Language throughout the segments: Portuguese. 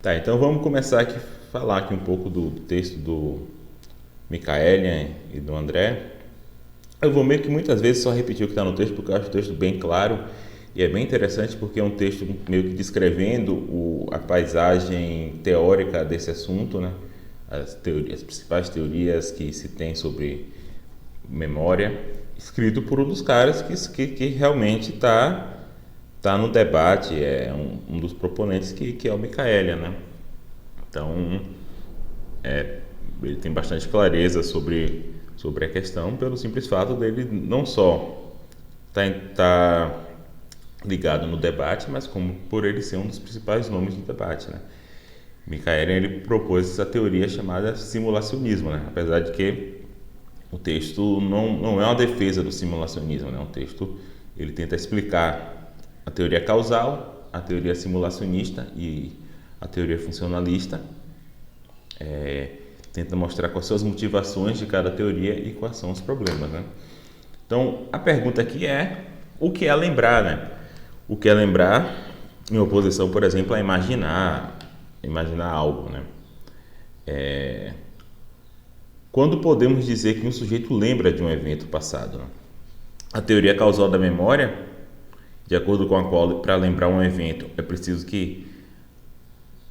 Tá, então vamos começar aqui falar aqui um pouco do texto do Michaelian e do André. Eu vou meio que muitas vezes só repetir o que está no texto, porque eu acho o texto bem claro e é bem interessante porque é um texto meio que descrevendo a paisagem teórica desse assunto, né? As principais teorias que se tem sobre memória, escrito por um dos caras que realmente tá no debate, é um dos proponentes que é o Michaelian, né? Então, ele tem bastante clareza sobre a questão pelo simples fato dele não só tá ligado no debate, mas como por ele ser um dos principais nomes do debate, né? Michaelian ele propôs essa teoria chamada simulacionismo, né? Apesar de que o texto não é uma defesa do simulacionismo, né? O texto ele tenta explicar a teoria causal, a teoria simulacionista e a teoria funcionalista. Tenta mostrar quais são as motivações de cada teoria e quais são os problemas, né? Então, a pergunta aqui é o que é lembrar, né? O que é lembrar em oposição, por exemplo, a imaginar algo, né? Quando podemos dizer que um sujeito lembra de um evento passado, né? A teoria causal da memória, de acordo com a qual, para lembrar um evento, é preciso que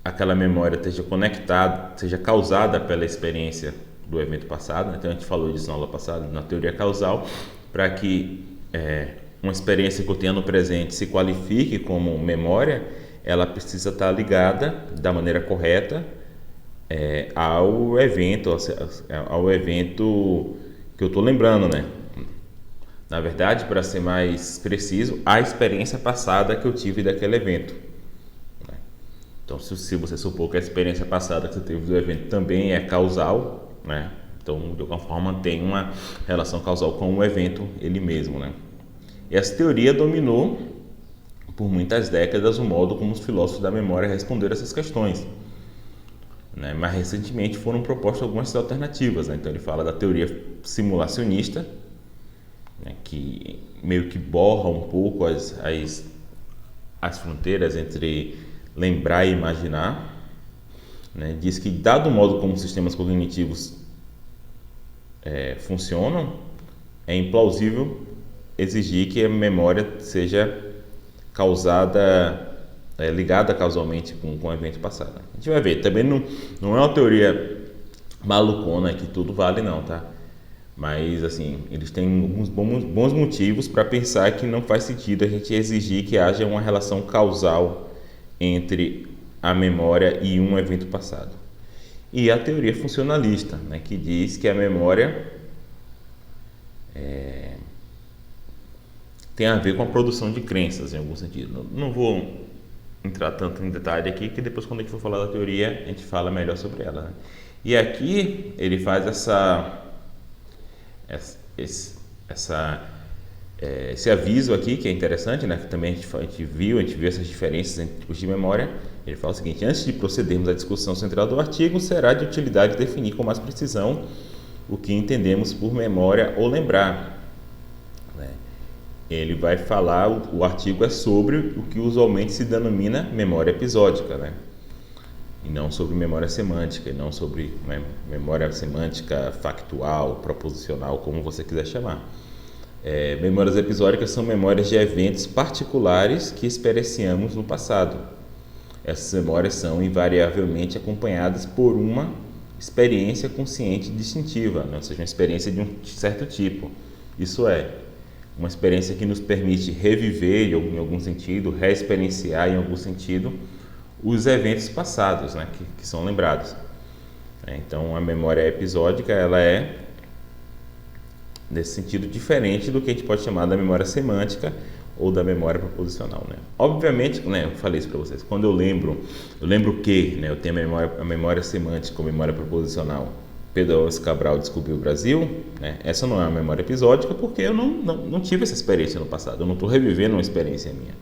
aquela memória esteja conectada, seja causada pela experiência do evento passado. Então a gente falou disso na aula passada, na teoria causal, para que uma experiência que eu tenha no presente se qualifique como memória, ela precisa estar ligada da maneira correta ao evento que eu estou lembrando, né? Na verdade, para ser mais preciso, a experiência passada que eu tive daquele evento. Então, se você supor que a experiência passada que você teve do evento também é causal, né? Então, de alguma forma, tem uma relação causal com o evento ele mesmo, né? E essa teoria dominou por muitas décadas o modo como os filósofos da memória responderam essas questões, né? Mas recentemente foram propostas algumas alternativas, né? Então, ele fala da teoria simulacionista, né? Que meio que borra um pouco as fronteiras entre lembrar e imaginar, né? Diz que, dado o modo como os sistemas cognitivos funcionam, é implausível exigir que a memória seja ligada causalmente com o evento passado. A gente vai ver, também não é uma teoria malucona que tudo vale não, tá? Mas, assim, eles têm alguns bons motivos para pensar que não faz sentido a gente exigir que haja uma relação causal entre a memória e um evento passado. E a teoria funcionalista, né, que diz que a memória tem a ver com a produção de crenças, em algum sentido. Não vou entrar tanto em detalhe aqui, que depois, quando a gente for falar da teoria, a gente fala melhor sobre ela, né? E aqui ele faz esse aviso aqui, que é interessante, né? Que também a gente viu essas diferenças entre tipos de memória. Ele fala o seguinte: antes de procedermos à discussão central do artigo, será de utilidade definir com mais precisão o que entendemos por memória ou lembrar, né? Ele vai falar, o artigo é sobre o que usualmente se denomina memória episódica, né? E não sobre memória semântica, e não sobre, né, memória semântica factual, proposicional, como você quiser chamar. Memórias episódicas são memórias de eventos particulares que experienciamos no passado. Essas memórias são invariavelmente acompanhadas por uma experiência consciente distintiva, né? Ou seja, uma experiência de um certo tipo. Isso é, uma experiência que nos permite reviver, em algum sentido, reexperienciar, em algum sentido, os eventos passados, né, que são lembrados. Então, a memória episódica, ela é, nesse sentido, diferente do que a gente pode chamar da memória semântica ou da memória proposicional, né? Obviamente, né, eu falei isso para vocês, quando eu lembro que, né, eu tenho a memória semântica ou memória proposicional. Pedro Álvares Cabral descobriu o Brasil, né? Essa não é uma memória episódica porque eu não tive essa experiência no passado, eu não estou revivendo uma experiência minha,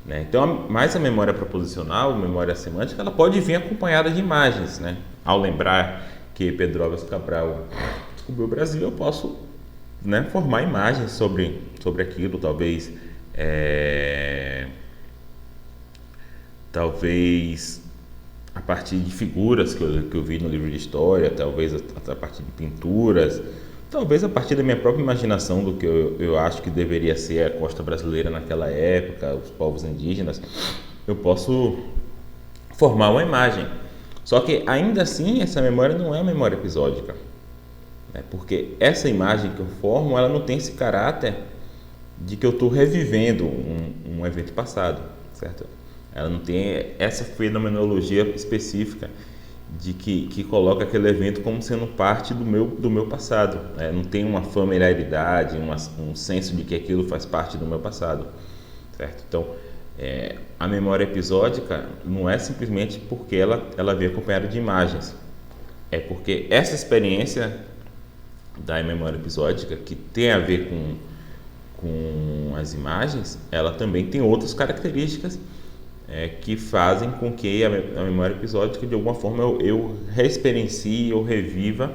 né? Então, mais a memória proposicional, a memória semântica, ela pode vir acompanhada de imagens, né? Ao lembrar que Pedro Álvares Cabral descobriu o Brasil, eu posso, né, formar imagens sobre aquilo, talvez a partir de figuras que eu vi no livro de história, talvez a partir de pinturas, talvez a partir da minha própria imaginação do que eu acho que deveria ser a costa brasileira naquela época, os povos indígenas, eu posso formar uma imagem. Só que ainda assim essa memória não é uma memória episódica, né? Porque essa imagem que eu formo, ela não tem esse caráter de que eu estou revivendo um evento passado, certo? Ela não tem essa fenomenologia específica de que coloca aquele evento como sendo parte do meu passado, né? Não tem uma familiaridade, um senso de que aquilo faz parte do meu passado, certo? Então, a memória episódica não é simplesmente porque ela vem acompanhada de imagens, é porque essa experiência da memória episódica, que tem a ver com as imagens, ela também tem outras características que fazem com que a memória episódica, de alguma forma, eu reexperiencie ou reviva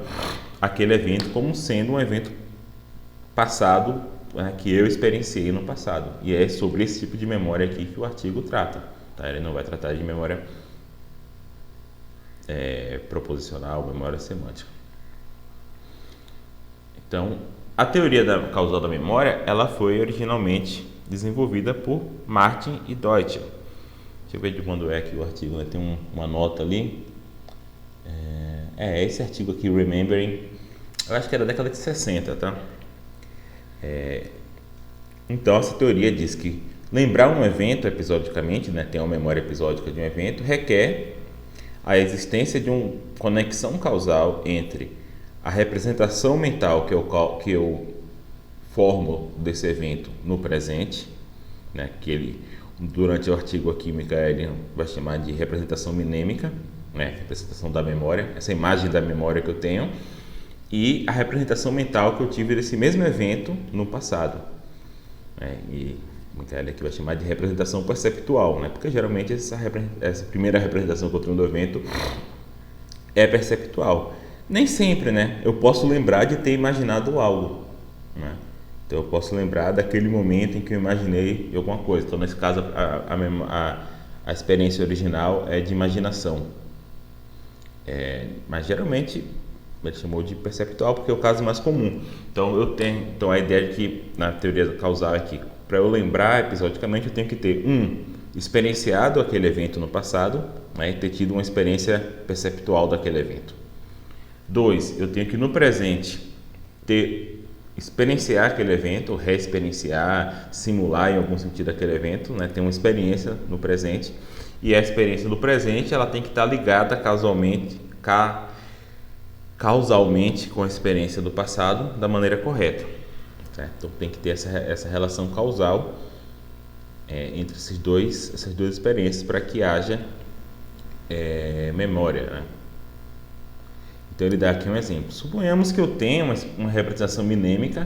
aquele evento como sendo um evento passado, que eu experienciei no passado. E é sobre esse tipo de memória aqui que o artigo trata. Tá? Ele não vai tratar de memória proposicional, memória semântica. Então, a teoria causal da memória, ela foi originalmente desenvolvida por Martin e Deutsch. Deixa eu ver de quando é aqui o artigo, né? Tem uma nota ali. Esse artigo aqui, Remembering, eu acho que era da década de 60, tá? Então, essa teoria diz que lembrar um evento episodicamente, né, ter uma memória episódica de um evento, requer a existência de uma conexão causal entre a representação mental que eu formo desse evento no presente, né, que durante o artigo aqui, Michael vai chamar de representação mnêmica, né, representação da memória, essa imagem da memória que eu tenho, e a representação mental que eu tive desse mesmo evento no passado. E Michael aqui vai chamar de representação perceptual, né, porque geralmente essa primeira representação que eu tenho do evento é perceptual. Nem sempre, né, eu posso lembrar de ter imaginado algo, né? Então eu posso lembrar daquele momento em que eu imaginei alguma coisa. Então nesse caso a experiência original é de imaginação. Mas geralmente ele chamou de perceptual porque é o caso mais comum. Então a ideia de que na teoria causal é que para eu lembrar episodicamente eu tenho que ter experienciado aquele evento no passado, né, e ter tido uma experiência perceptual daquele evento. 2, eu tenho que no presente experienciar aquele evento, reexperienciar, simular em algum sentido aquele evento, né? Ter uma experiência no presente, e a experiência do presente ela tem que estar ligada causalmente com a experiência do passado da maneira correta, certo? Então tem que ter essa relação causal entre essas duas experiências para que haja memória, né? Então ele dá aqui um exemplo. Suponhamos que eu tenha uma representação mnêmica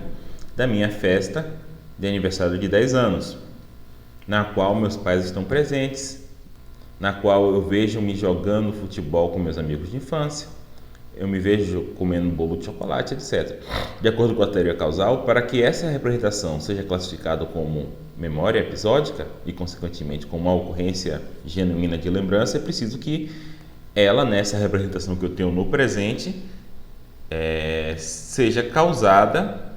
da minha festa de aniversário de 10 anos, na qual meus pais estão presentes, na qual eu vejo-me jogando futebol com meus amigos de infância, eu me vejo comendo um bolo de chocolate, etc. De acordo com a teoria causal, para que essa representação seja classificada como memória episódica e, consequentemente, como uma ocorrência genuína de lembrança, é preciso que ela, nessa representação que eu tenho no presente, seja causada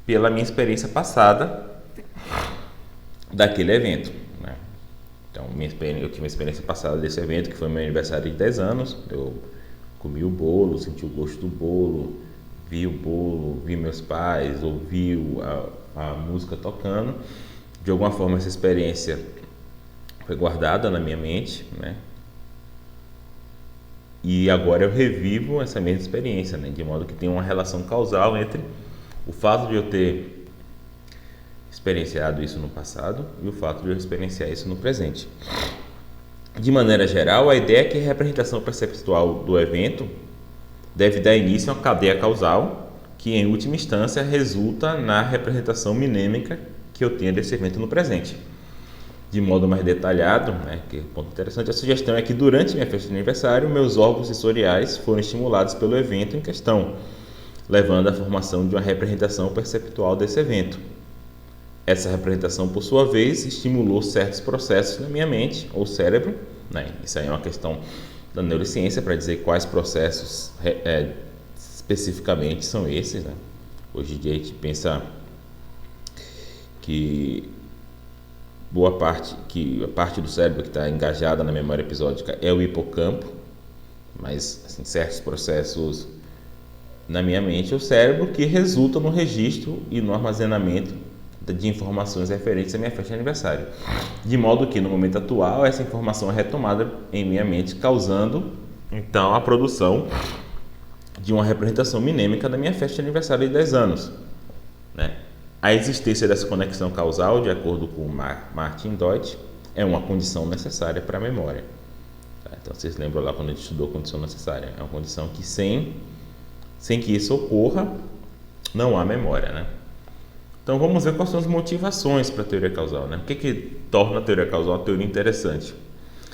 pela minha experiência passada daquele evento, né? Então, eu tive uma experiência passada desse evento, que foi meu aniversário de 10 anos, eu comi o bolo, senti o gosto do bolo, vi o bolo, vi meus pais, ouvi a música tocando. De alguma forma, essa experiência foi guardada na minha mente, né? E agora eu revivo essa mesma experiência, né? De modo que tem uma relação causal entre o fato de eu ter experienciado isso no passado e o fato de eu experienciar isso no presente. De maneira geral, a ideia é que a representação perceptual do evento deve dar início a uma cadeia causal que, em última instância, resulta na representação mnêmica que eu tenho desse evento no presente. De modo mais detalhado, né, que é um ponto interessante, a sugestão é que durante minha festa de aniversário, meus órgãos sensoriais foram estimulados pelo evento em questão, levando à formação de uma representação perceptual desse evento. Essa representação, por sua vez, estimulou certos processos na minha mente ou cérebro, né? Isso aí é uma questão da neurociência para dizer quais processos especificamente são esses, né? Hoje em dia a gente pensa que a parte do cérebro que está engajada na memória episódica é o hipocampo, mas assim, certos processos na minha mente é o cérebro que resulta no registro e no armazenamento de informações referentes à minha festa de aniversário, de modo que no momento atual essa informação é retomada em minha mente, causando então a produção de uma representação minêmica da minha festa de aniversário de 10 anos, né? A existência dessa conexão causal, de acordo com Martin Deutsch, é uma condição necessária para a memória. Tá? Então vocês lembram lá quando a gente estudou condição necessária, é uma condição que sem que isso ocorra não há memória, né? Então vamos ver quais são as motivações para a teoria causal, né? O que torna a teoria causal uma teoria interessante?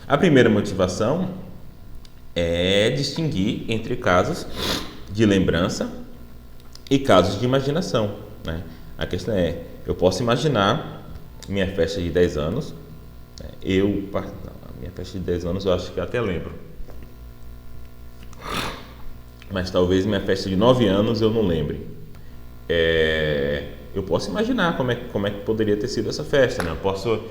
A primeira motivação é distinguir entre casos de lembrança e casos de imaginação, né? A questão é, eu posso imaginar minha festa de 10 anos, né? Minha festa de 10 anos eu acho que eu até lembro, mas talvez minha festa de 9 anos eu não lembre. Eu posso imaginar como é que poderia ter sido essa festa, né? Eu posso,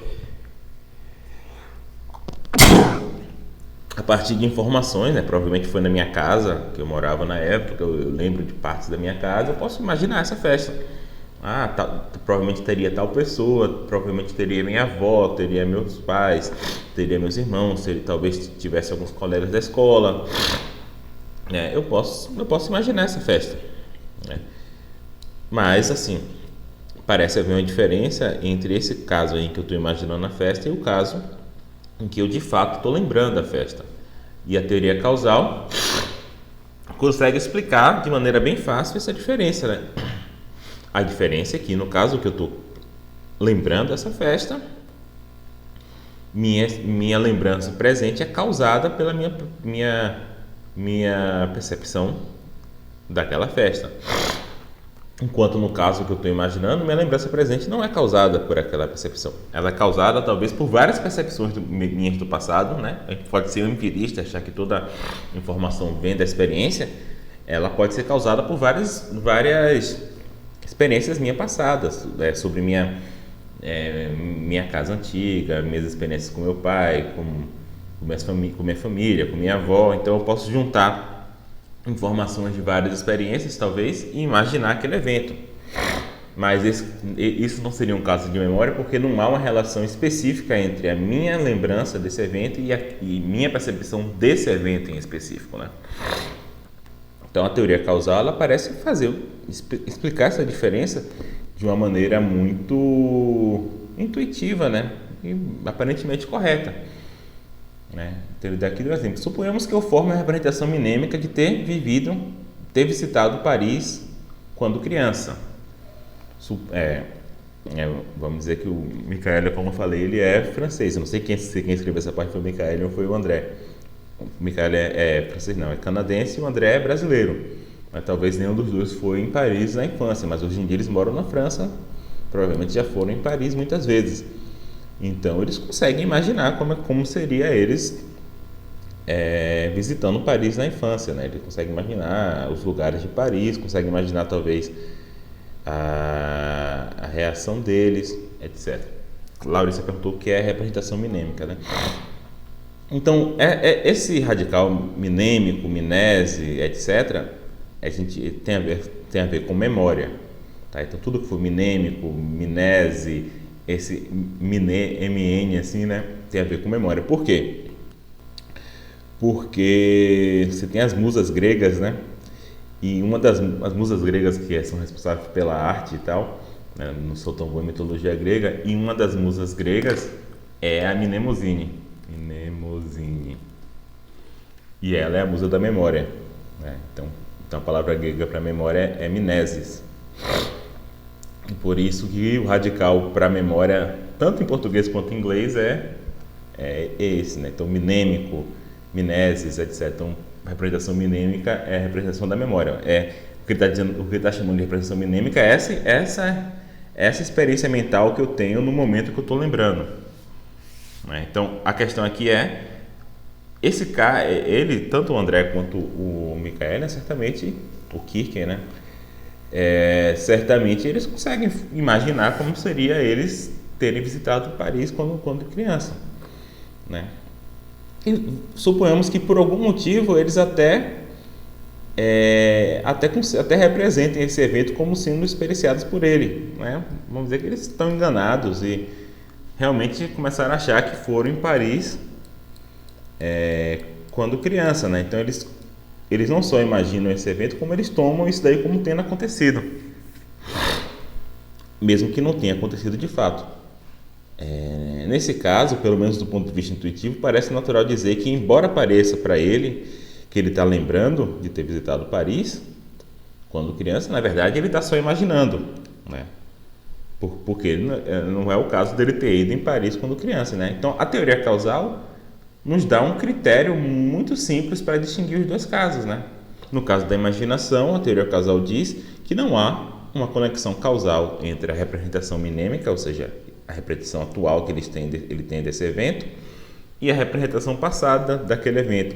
a partir de informações, né? Provavelmente foi na minha casa, que eu morava na época, eu lembro de partes da minha casa, eu posso imaginar essa festa. Provavelmente teria tal pessoa, provavelmente teria minha avó, teria meus pais, teria meus irmãos, talvez tivesse alguns colegas da escola. Eu posso imaginar essa festa, né? Mas assim, parece haver uma diferença entre esse caso aí em que eu estou imaginando a festa e o caso em que eu de fato estou lembrando da festa. E a teoria causal consegue explicar de maneira bem fácil essa diferença, né? A diferença é que no caso que eu estou lembrando essa festa, minha lembrança presente é causada pela minha percepção daquela festa. Enquanto no caso que eu estou imaginando, minha lembrança presente não é causada por aquela percepção. Ela é causada talvez por várias percepções minhas do passado, né? A gente pode ser um empirista, achar que toda informação vem da experiência. Ela pode ser causada por várias experiências minhas passadas, sobre minha casa antiga, minhas experiências com meu pai, com minha família, com minha avó. Então eu posso juntar informações de várias experiências, talvez, e imaginar aquele evento. Mas isso não seria um caso de memória, porque não há uma relação específica entre a minha lembrança desse evento e minha percepção desse evento em específico, né? Então a teoria causal ela parece explicar essa diferença de uma maneira muito intuitiva, né? E aparentemente correta, né? Daqui do exemplo, suponhamos que eu forme a representação minêmica de ter visitado Paris quando criança. Vamos dizer que o Michael, como eu falei, ele é francês. Eu não sei quem escreveu essa parte, foi o Michael ou foi o André. O Michael é francês, não, é canadense, e o André é brasileiro. Mas talvez nenhum dos dois foi em Paris na infância, mas hoje em dia eles moram na França, provavelmente já foram em Paris muitas vezes. Então eles conseguem imaginar como seria eles visitando Paris na infância, né? Eles conseguem imaginar os lugares de Paris, conseguem imaginar talvez a reação deles, etc. Laurissa perguntou o que é representação minêmica, né? Então, esse radical minêmico, minese, etc., a gente tem a ver com memória, tá? Então, tudo que for minêmico, minese, esse MN, assim, né, tem a ver com memória. Por quê? Porque você tem as musas gregas, né? E as musas gregas que são responsáveis pela arte e tal, né? Não sou tão bom em mitologia grega, e uma das musas gregas é a Mnemosine. E ela é a musa da memória, né? Então a palavra grega para memória é mnesis. E por isso que o radical para memória, tanto em português quanto em inglês, é esse, né? Então minêmico, mnesis, etc. Então a representação minêmica é a representação da memória. O que ele está chamando de representação minêmica é essa experiência mental que eu tenho no momento que eu estou lembrando, né? Então a questão aqui esse cara, ele, tanto o André quanto o Michael, certamente, o Kircher, né? Certamente eles conseguem imaginar como seria eles terem visitado Paris quando criança, né? E suponhamos que por algum motivo eles até representem esse evento como sendo experienciados por ele, né? Vamos dizer que eles estão enganados e realmente começaram a achar que foram em Paris quando criança, né? Então eles não só imaginam esse evento, como eles tomam isso daí como tendo acontecido, mesmo que não tenha acontecido de fato. Nesse caso, pelo menos do ponto de vista intuitivo, parece natural dizer que, embora pareça para ele que ele está lembrando de ter visitado Paris quando criança, na verdade ele está só imaginando, né? Porque não é o caso dele ter ido em Paris quando criança, né? Então a teoria causal nos dá um critério muito simples para distinguir os dois casos, né? No caso da imaginação, a teoria causal diz que não há uma conexão causal entre a representação mnêmica, ou seja, a representação atual que ele tem desse evento, e a representação passada daquele evento,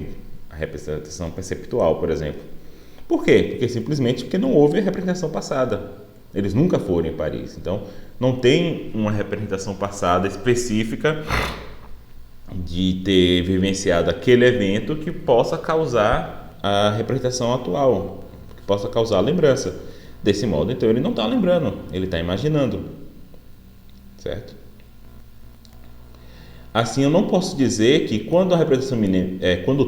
a representação perceptual, por exemplo. Por quê? Porque não houve a representação passada. Eles nunca foram em Paris. Então, não tem uma representação passada específica de ter vivenciado aquele evento que possa causar a representação atual, que possa causar a lembrança. Desse modo, então, ele não está lembrando, ele está imaginando. Certo? Assim, eu não posso dizer que quando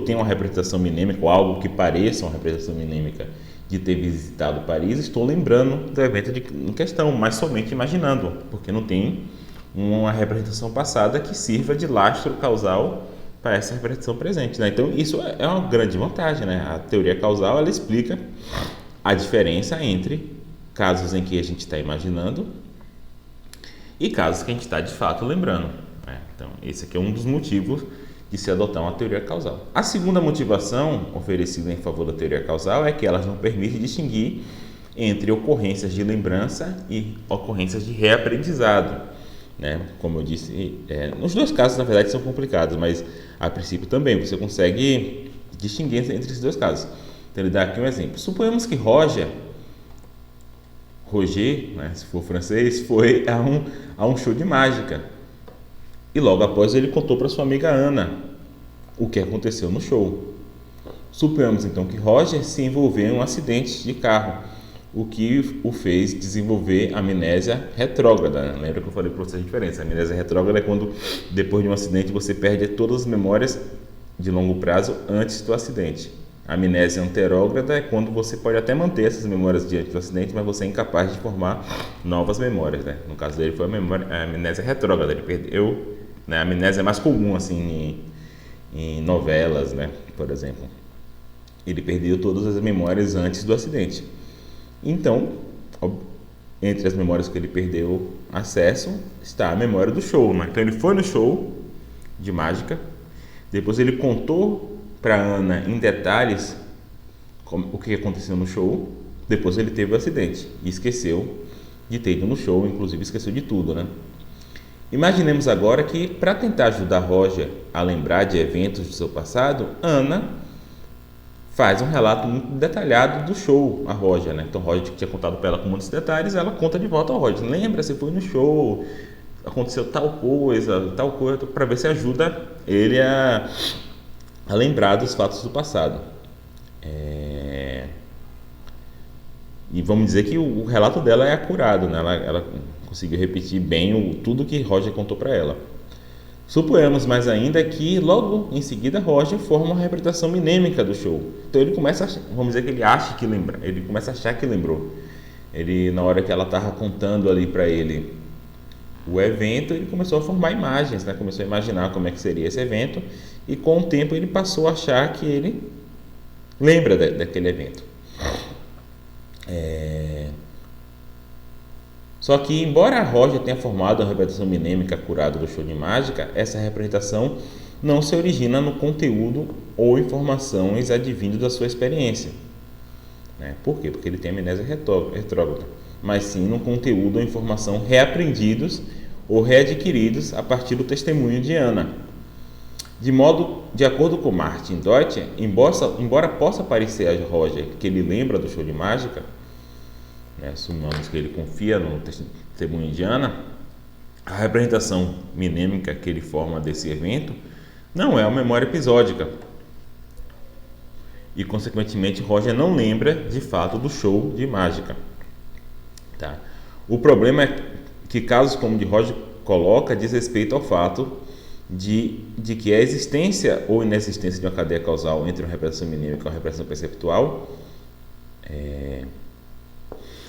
tem uma representação mnêmica ou algo que pareça uma representação mnêmica de ter visitado Paris, estou lembrando do evento em questão, mas somente imaginando, porque não tem uma representação passada que sirva de lastro causal para essa representação presente, né? Então, isso é uma grande vantagem, né? A teoria causal, ela explica a diferença entre casos em que a gente está imaginando e casos que a gente está de fato lembrando, né? Então, esse aqui é um dos motivos de se adotar uma teoria causal. A segunda motivação oferecida em favor da teoria causal é que ela não permite distinguir entre ocorrências de lembrança e ocorrências de reaprendizado, né? Como eu disse, nos dois casos na verdade são complicados, mas a princípio também você consegue distinguir entre esses dois casos. Então ele dá aqui um exemplo. Suponhamos que Roger, né, se for francês, foi a um show de mágica. E logo após ele contou para sua amiga Ana o que aconteceu no show. Suponhamos então que Roger se envolveu em um acidente de carro, o que o fez desenvolver amnésia retrógrada. Lembra que eu falei para vocês a diferença? A amnésia retrógrada é quando, depois de um acidente, você perde todas as memórias de longo prazo antes do acidente. A amnésia anterógrada é quando você pode até manter essas memórias diante do acidente, mas você é incapaz de formar novas memórias, né? No caso dele foi a amnésia retrógrada. Ele perdeu, né? A amnésia é mais comum assim em novelas, né? Por exemplo, ele perdeu todas as memórias antes do acidente. Então, entre as memórias que ele perdeu acesso está a memória do show, né? Então ele foi no show de mágica, depois ele contou para Ana em detalhes o que aconteceu no show, depois ele teve o acidente e esqueceu de ter ido no show, inclusive esqueceu de tudo, né? Imaginemos agora que, para tentar ajudar Roger a lembrar de eventos do seu passado, Ana faz um relato muito detalhado do show a Roger, né? Então Roger tinha contado para ela com muitos detalhes, ela conta de volta ao Roger. Lembra, você foi no show, aconteceu tal coisa, para ver se ajuda ele a lembrar dos fatos do passado. E vamos dizer que o relato dela é acurado, né? Ela conseguiu repetir bem tudo que Roger contou para ela. Suponhamos mais ainda que logo em seguida Roger forma uma representação mnêmica do show. Então ele começa vamos dizer que ele acha que lembra, ele começa a achar que lembrou. Ele, na hora que ela estava contando ali para ele o evento, ele começou a formar imagens, né? Começou a imaginar como é que seria esse evento e com o tempo ele passou a achar que ele lembra daquele evento. Só que, embora Roger tenha formado a representação mnêmica acurada do show de mágica, essa representação não se origina no conteúdo ou informações advindas da sua experiência. Por quê? Porque ele tem amnésia retrógrada, mas sim no conteúdo ou informação reaprendidos ou readquiridos a partir do testemunho de Ana. De modo de acordo com Martin Deutsch, embora possa parecer a Roger que ele lembra do show de mágica, né, assumamos que ele confia no testemunho de Ana, a representação mnemônica que ele forma desse evento não é uma memória episódica. E, consequentemente, Roger não lembra, de fato, do show de mágica. Tá? O problema é que casos como o de Roger coloca diz respeito ao fato de que a existência ou inexistência de uma cadeia causal entre uma representação mnemônica e uma representação perceptual.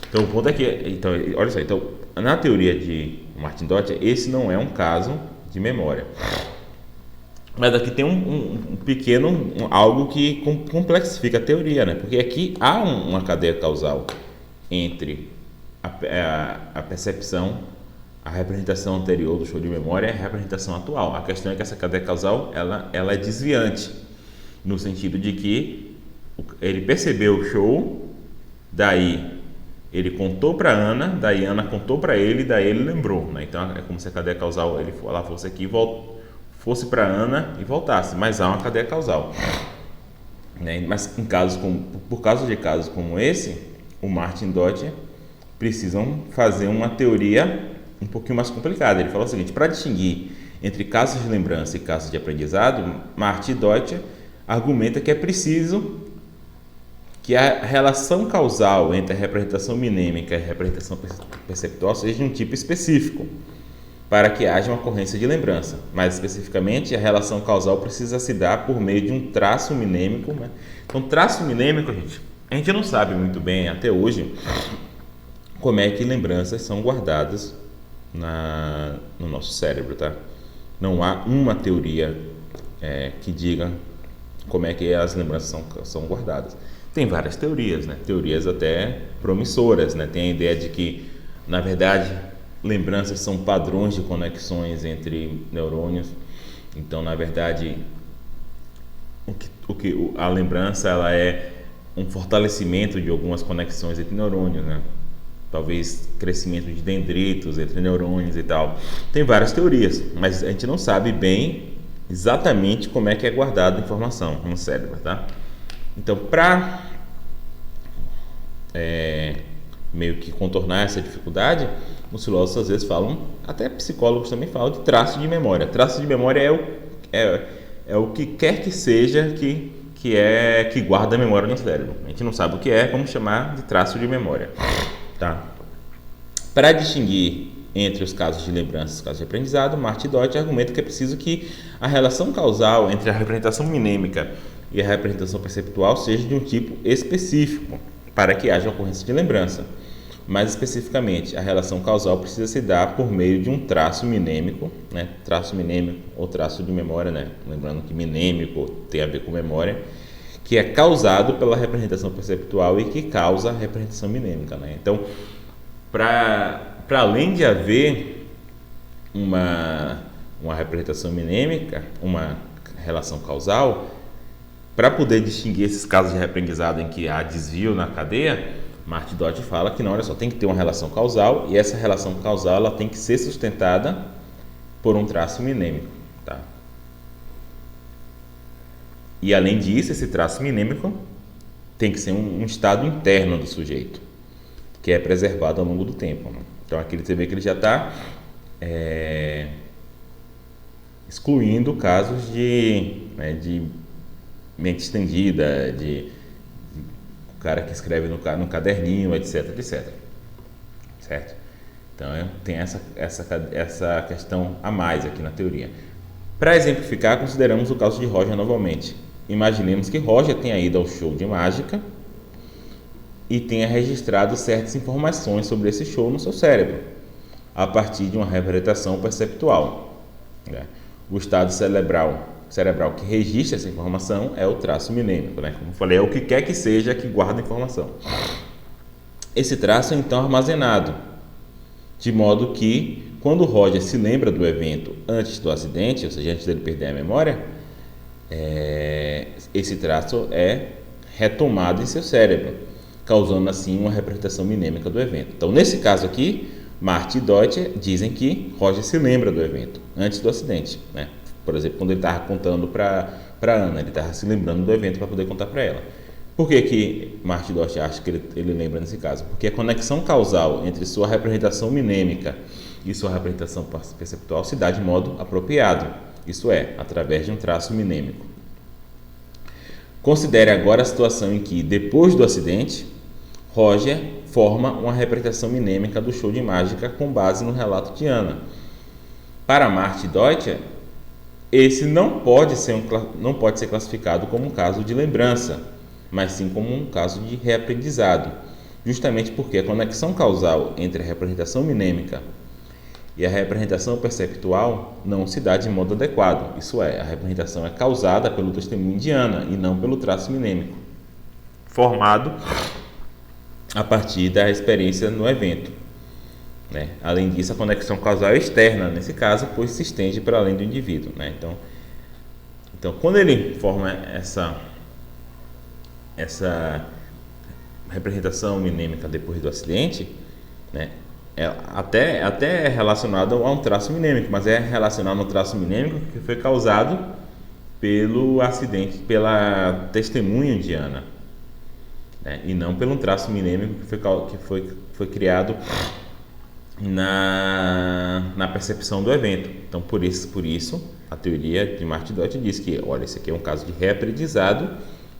Então, o ponto é que, olha só, na teoria de Martin Deutsch, esse não é um caso de memória. Mas aqui tem um pequeno algo que complexifica a teoria, né? Porque aqui há uma cadeia causal entre a percepção, a representação anterior do show de memória e a representação atual. A questão é que essa cadeia causal ela é desviante, no sentido de que ele percebeu o show, daí ele contou para Ana, daí Ana contou para ele, daí ele lembrou, né? Então é como se a cadeia causal ela fosse aqui fosse para Ana e voltasse, mas há uma cadeia causal, né? Mas por causa de casos como esse, o Martin Deutsch precisam fazer uma teoria um pouquinho mais complicada. Ele fala o seguinte: para distinguir entre casos de lembrança e casos de aprendizado, Martin Deutsch argumenta que é preciso que a relação causal entre a representação mnemônica e a representação perceptual seja de um tipo específico, para que haja uma ocorrência de lembrança. Mais especificamente, a relação causal precisa se dar por meio de um traço mnemônico, né? Então, traço mnemônico, a gente não sabe muito bem até hoje como é que lembranças são guardadas no nosso cérebro, tá? Não há uma teoria que diga como é que as lembranças são guardadas. Tem várias teorias, né? Teorias até promissoras, né? Tem a ideia de que, na verdade, lembranças são padrões de conexões entre neurônios. Então, na verdade, a lembrança ela é um fortalecimento de algumas conexões entre neurônios, né? Talvez crescimento de dendritos entre neurônios e tal. Tem várias teorias, mas a gente não sabe bem exatamente como é que é guardada a informação no cérebro, tá? Então, para meio que contornar essa dificuldade, os filósofos às vezes falam, até psicólogos também falam, de traço de memória. Traço de memória é o que quer que seja que guarda a memória no cérebro. A gente não sabe o que é, vamos chamar de traço de memória. Tá? Para distinguir entre os casos de lembrança e os casos de aprendizado, Martin Deutsch argumenta que é preciso que a relação causal entre a representação mnemônica e a representação perceptual seja de um tipo específico para que haja ocorrência de lembrança. Mais especificamente, a relação causal precisa se dar por meio de um traço mnemônico, né? Traço mnemônico ou traço de memória, né? Lembrando que mnemônico tem a ver com memória, que é causado pela representação perceptual e que causa a representação mnemônica, né? Então, para além de haver uma representação mnemônica, uma relação causal, para poder distinguir esses casos de reaprendizado em que há desvio na cadeia, Martin Deutsch fala que não, olha só, tem que ter uma relação causal e essa relação causal ela tem que ser sustentada por um traço mnemônico, tá? E além disso, esse traço mnemônico tem que ser um estado interno do sujeito, que é preservado ao longo do tempo, né? Então aqui você vê que ele já está excluindo casos de mente estendida, de o cara que escreve no caderninho, etc, etc. Certo? Então tem essa questão a mais aqui na teoria. Para exemplificar, consideramos o caso de Roger novamente. Imaginemos que Roger tenha ido ao show de mágica e tenha registrado certas informações sobre esse show no seu cérebro, a partir de uma representação perceptual, né? O estado cerebral que registra essa informação é o traço mnemônico, né? Como eu falei, é o que quer que seja que guarda a informação. Esse traço é então armazenado, de modo que, quando Roger se lembra do evento antes do acidente, ou seja, antes dele perder a memória, esse traço é retomado em seu cérebro, causando assim uma representação mnemônica do evento. Então, nesse caso aqui, Martin e Deutsch dizem que Roger se lembra do evento antes do acidente, né? Por exemplo, quando ele estava contando para para Ana, ele estava se lembrando do evento para poder contar para ela. Por que que Marty Dort acha que ele lembra nesse caso? Porque a conexão causal entre sua representação minêmica e sua representação perceptual se dá de modo apropriado, isso é, através de um traço minêmico. Considere agora a situação em que, depois do acidente, Roger forma uma representação minêmica do show de mágica com base no relato de Ana. Para Marty Dort, esse não pode ser classificado como um caso de lembrança, mas sim como um caso de reaprendizado, justamente porque a conexão causal entre a representação minêmica e a representação perceptual não se dá de modo adequado, isso é, a representação é causada pelo testemunho de Ana e não pelo traço minêmico, formado a partir da experiência no evento. Né? Além disso, a conexão causal é externa, nesse caso, pois se estende para além do indivíduo. Né? Então, quando ele forma essa representação minêmica depois do acidente, né? Até é relacionado a um traço minêmico, mas é relacionado a um traço minêmico que foi causado pelo acidente, pela testemunho de Ana, né? E não pelo traço minêmico que foi criado na percepção do evento. Então, por isso, a teoria de Marty Dort diz que, olha, esse aqui é um caso de reaprendizado,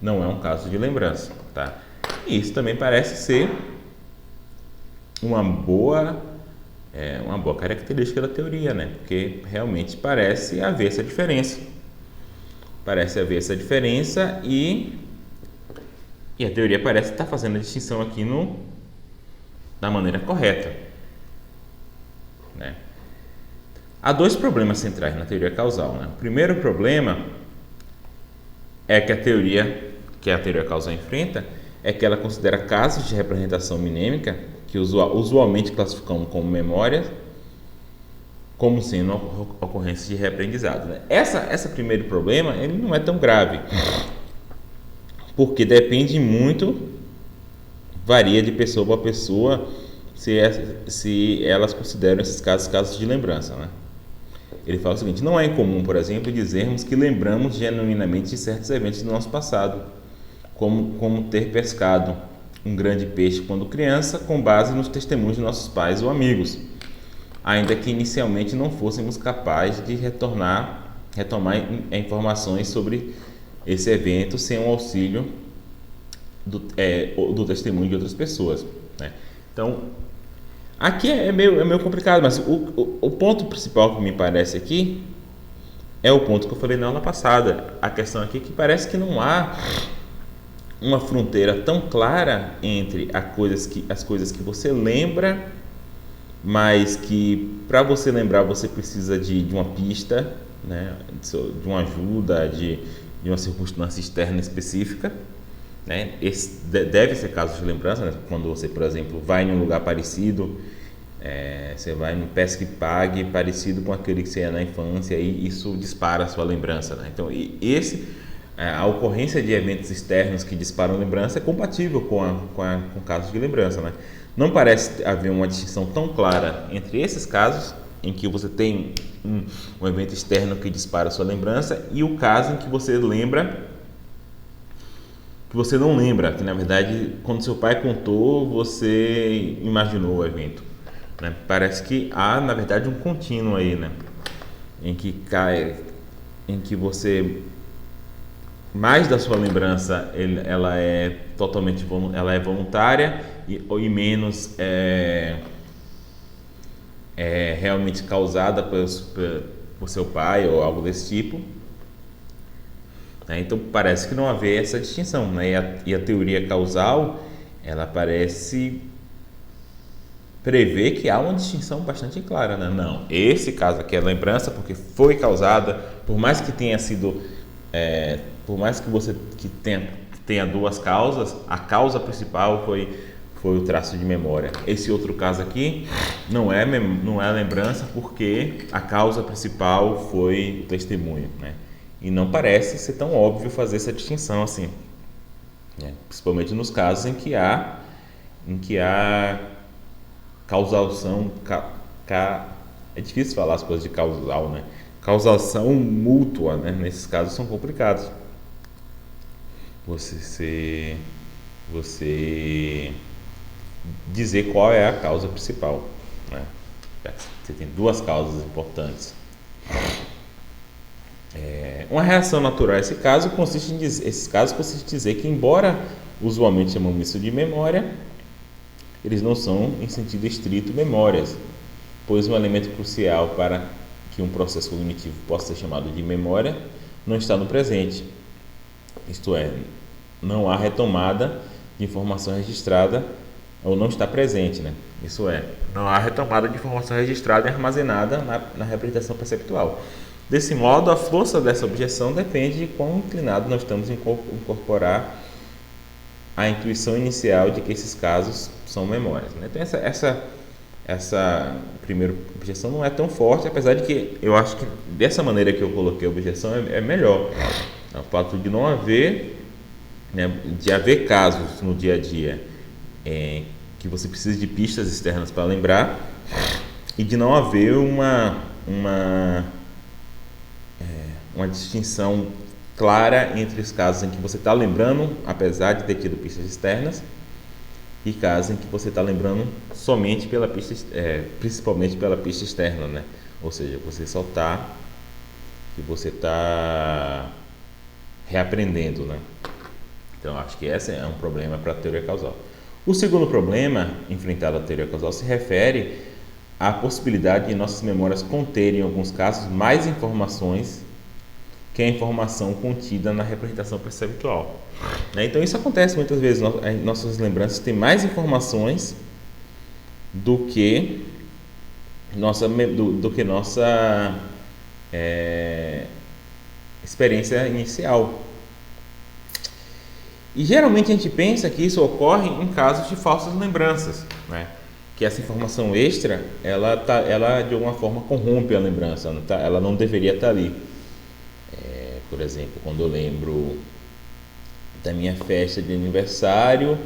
não é um caso de lembrança, tá? E isso também parece ser uma boa característica da teoria, né? Porque realmente parece haver essa diferença. E a teoria parece estar fazendo a distinção aqui da maneira correta, né? Há dois problemas centrais na teoria causal, né? O primeiro problema é que a teoria causal enfrenta é que ela considera casos de representação minêmica que usualmente classificamos como memória, como sendo ocorrências de reaprendizado. Né? Esse primeiro problema ele não é tão grave, porque depende muito, varia de pessoa para pessoa, se elas consideram esses casos de lembrança. Né? Ele fala o seguinte: não é incomum, por exemplo, dizermos que lembramos genuinamente de certos eventos do nosso passado, como ter pescado um grande peixe quando criança, com base nos testemunhos de nossos pais ou amigos, ainda que inicialmente não fôssemos capazes de retomar informações sobre esse evento sem o auxílio do testemunho de outras pessoas. Né? Então, aqui é meio complicado, mas o ponto principal que me parece aqui é o ponto que eu falei na aula passada. A questão aqui é que parece que não há uma fronteira tão clara entre as coisas que você lembra, mas que para você lembrar você precisa de uma pista, né, de uma ajuda, de uma circunstância externa específica. Né? Esse deve ser caso de lembrança, né? Quando você, por exemplo, vai em um lugar parecido, você vai no Pesca e Pague parecido com aquele que você ia na infância, e isso dispara a sua lembrança. Né? Então, a ocorrência de eventos externos que disparam lembrança é compatível com casos de lembrança. Né? Não parece haver uma distinção tão clara entre esses casos, em que você tem um evento externo que dispara a sua lembrança, e o caso em que você lembra, que você não lembra, que na verdade, quando seu pai contou, você imaginou o evento. Né? Parece que há, na verdade, um contínuo aí, né? em que você, mais da sua lembrança, ela é totalmente voluntária, e menos realmente causada por seu pai ou algo desse tipo. Então parece que não haver essa distinção, né? E a teoria causal, ela parece prever que há uma distinção bastante clara, né? Não, esse caso aqui é lembrança porque foi causada, por mais que tenha sido, por mais que você tenha duas causas, a causa principal foi o traço de memória. Esse outro caso aqui não é lembrança porque a causa principal foi o testemunho, né? E não parece ser tão óbvio fazer essa distinção assim, né? Principalmente nos casos em que há causação, é difícil falar as coisas de causal, né? causação mútua, né? Nesses casos são complicados. Você dizer qual é a causa principal, né? Você tem duas causas importantes. Uma reação natural a esses casos consiste em dizer que, embora usualmente chamamos isso de memória, eles não são, em sentido estrito, memórias, pois um elemento crucial para que um processo cognitivo possa ser chamado de memória não está no presente. Isto é, não há retomada de informação registrada ou não está presente, né? Isso é, não há retomada de informação registrada e armazenada na representação perceptual. Desse modo, a força dessa objeção depende de quão inclinado nós estamos em incorporar a intuição inicial de que esses casos são memórias, né? Então, essa primeira objeção não é tão forte, apesar de que eu acho que dessa maneira que eu coloquei a objeção é melhor. O fato de não haver, né, de haver casos no dia a dia que você precisa de pistas externas para lembrar, e de não haver uma distinção clara entre os casos em que você está lembrando, apesar de ter tido pistas externas, e casos em que você está lembrando somente pela pista, principalmente pela pista externa, né? Ou seja, você está reaprendendo, né? Então, acho que esse é um problema para a teoria causal. O segundo problema enfrentado à teoria causal se refere à possibilidade de nossas memórias conterem, em alguns casos, mais informações que a informação contida na representação perceptual. Então, isso acontece muitas vezes. Nossas lembranças têm mais informações do que nossa experiência inicial. E geralmente a gente pensa que isso ocorre em casos de falsas lembranças, né? Que essa informação extra, ela de alguma forma corrompe a lembrança, ela não deveria estar ali. Por exemplo, quando eu lembro da minha festa de aniversário,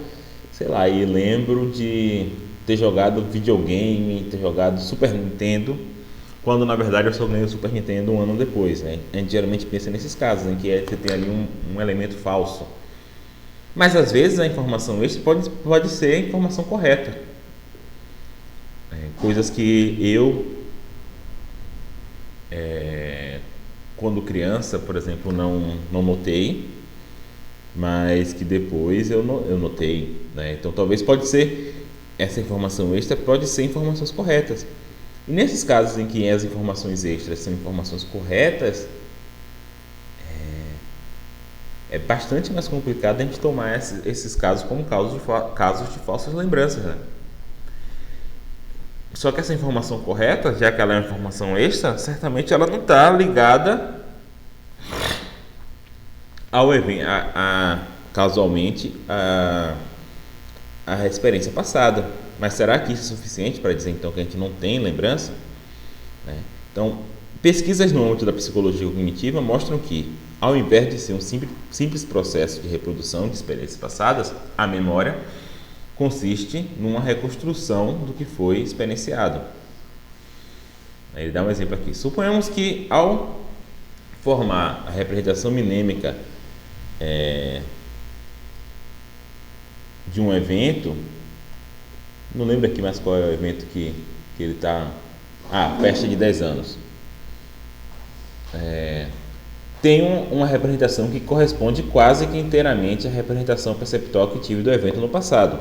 sei lá, e lembro de ter jogado videogame, ter jogado Super Nintendo, quando na verdade eu só ganhei o Super Nintendo um ano depois, né? A gente geralmente pensa nesses casos, em que você tem ali um elemento falso. Mas às vezes a informação extra pode ser informação correta. Coisas que eu, quando criança, por exemplo, não notei, mas que depois eu notei, né? Então talvez essa informação extra pode ser informações corretas. E nesses casos em que as informações extras são informações corretas, é bastante mais complicado a gente tomar esses casos como casos de falsas lembranças, né? Só que essa informação correta, já que ela é uma informação extra, certamente ela não está ligada ao evento, casualmente a experiência passada. Mas será que isso é suficiente para dizer então que a gente não tem lembrança? Então, pesquisas no âmbito da psicologia cognitiva mostram que, ao invés de ser um simples processo de reprodução de experiências passadas, a memória consiste numa reconstrução do que foi experienciado. Ele dá um exemplo aqui. Suponhamos que, ao formar a representação mnêmica de um evento, não lembro aqui mais qual é o evento que ele está... festa de 10 anos. Tem uma representação que corresponde quase que inteiramente à representação perceptual que tive do evento no passado,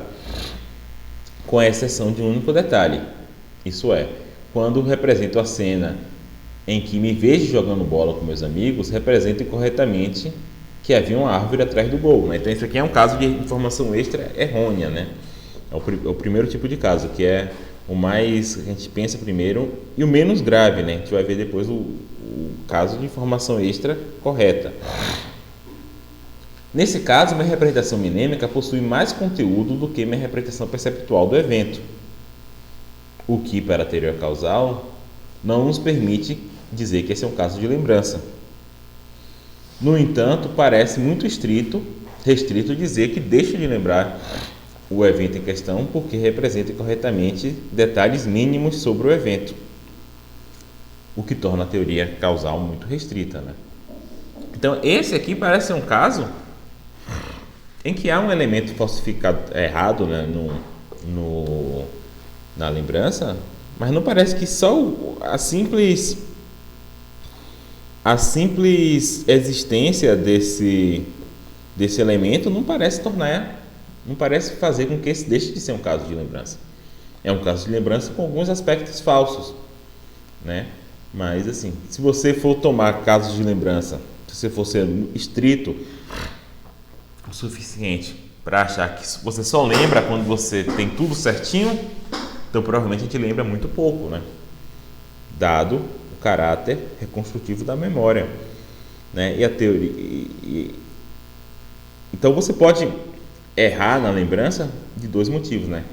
com exceção de um único detalhe. Isso é, quando represento a cena em que me vejo jogando bola com meus amigos, represento incorretamente que havia uma árvore atrás do gol, né? Então isso aqui é um caso de informação extra errônea, né? É o primeiro tipo de caso, que é o mais, a gente pensa primeiro, e o menos grave, né? A gente vai ver depois o caso de informação extra correta. Nesse caso, minha representação mnêmica possui mais conteúdo do que minha representação perceptual do evento, o que, para a teoria causal, não nos permite dizer que esse é um caso de lembrança. No entanto, parece muito restrito dizer que deixo de lembrar o evento em questão porque representa corretamente detalhes mínimos sobre o evento. o que torna a teoria causal muito restrita, né? Então, esse aqui parece ser um caso em que há um elemento falsificado errado, né, na lembrança, mas não parece que só a simples existência desse elemento não parece fazer com que esse deixe de ser um caso de lembrança. É um caso de lembrança com alguns aspectos falsos, né? Mas assim, se você for tomar casos de lembrança, se você for ser estrito o suficiente para achar que você só lembra quando você tem tudo certinho, então provavelmente a gente lembra muito pouco, né? Dado o caráter reconstrutivo da memória, né? E a teoria. Então você pode errar na lembrança de dois motivos, né?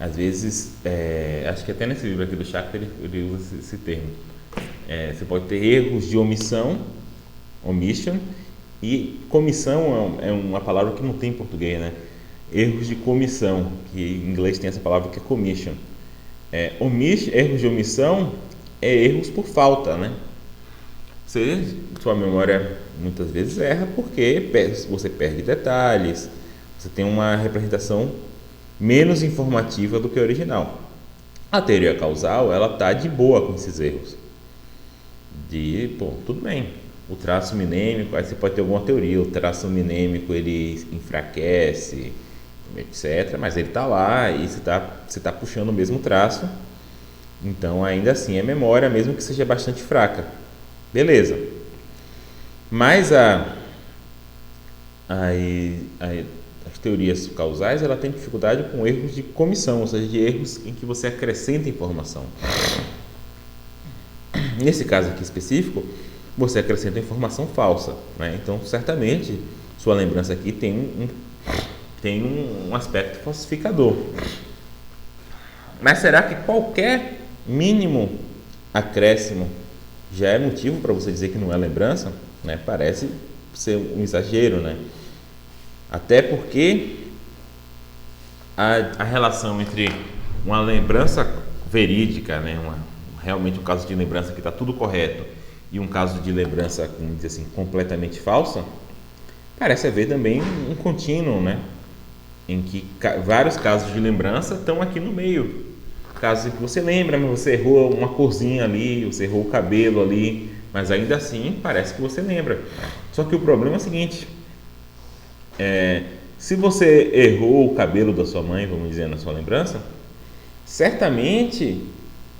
Às vezes, acho que até nesse livro aqui do Schachter ele usa esse termo. Você pode ter erros de omission, e comissão é uma palavra que não tem em português, né? Erros de comissão, que em inglês tem essa palavra que é commission. Erros de omissão é erros por falta, né? Sua memória muitas vezes erra porque você perde detalhes, você tem uma representação menos informativa do que a original. A teoria causal, ela tá de boa com esses erros. Tudo bem, o traço minêmico, aí você pode ter alguma teoria, o traço minêmico ele enfraquece, etc, mas ele está lá e você tá puxando o mesmo traço, então ainda assim é memória, mesmo que seja bastante fraca. Beleza. Mas as teorias causais, ela tem dificuldade com erros de comissão, ou seja, de erros em que você acrescenta informação. Nesse caso aqui específico, você acrescenta informação falsa, né? Então, certamente, sua lembrança aqui tem um aspecto falsificador. Mas será que qualquer mínimo acréscimo já é motivo para você dizer que não é lembrança? Né? Parece ser um exagero, né? Até porque a relação entre uma lembrança verídica, né? Realmente um caso de lembrança que está tudo correto, e um caso de lembrança, como dizer assim, completamente falsa, parece haver também um contínuo, né? Em que vários casos de lembrança estão aqui no meio. Casos em que você lembra, mas você errou uma corzinha ali, você errou o cabelo ali, mas ainda assim parece que você lembra. Só que o problema é o seguinte: se você errou o cabelo da sua mãe, vamos dizer, na sua lembrança, certamente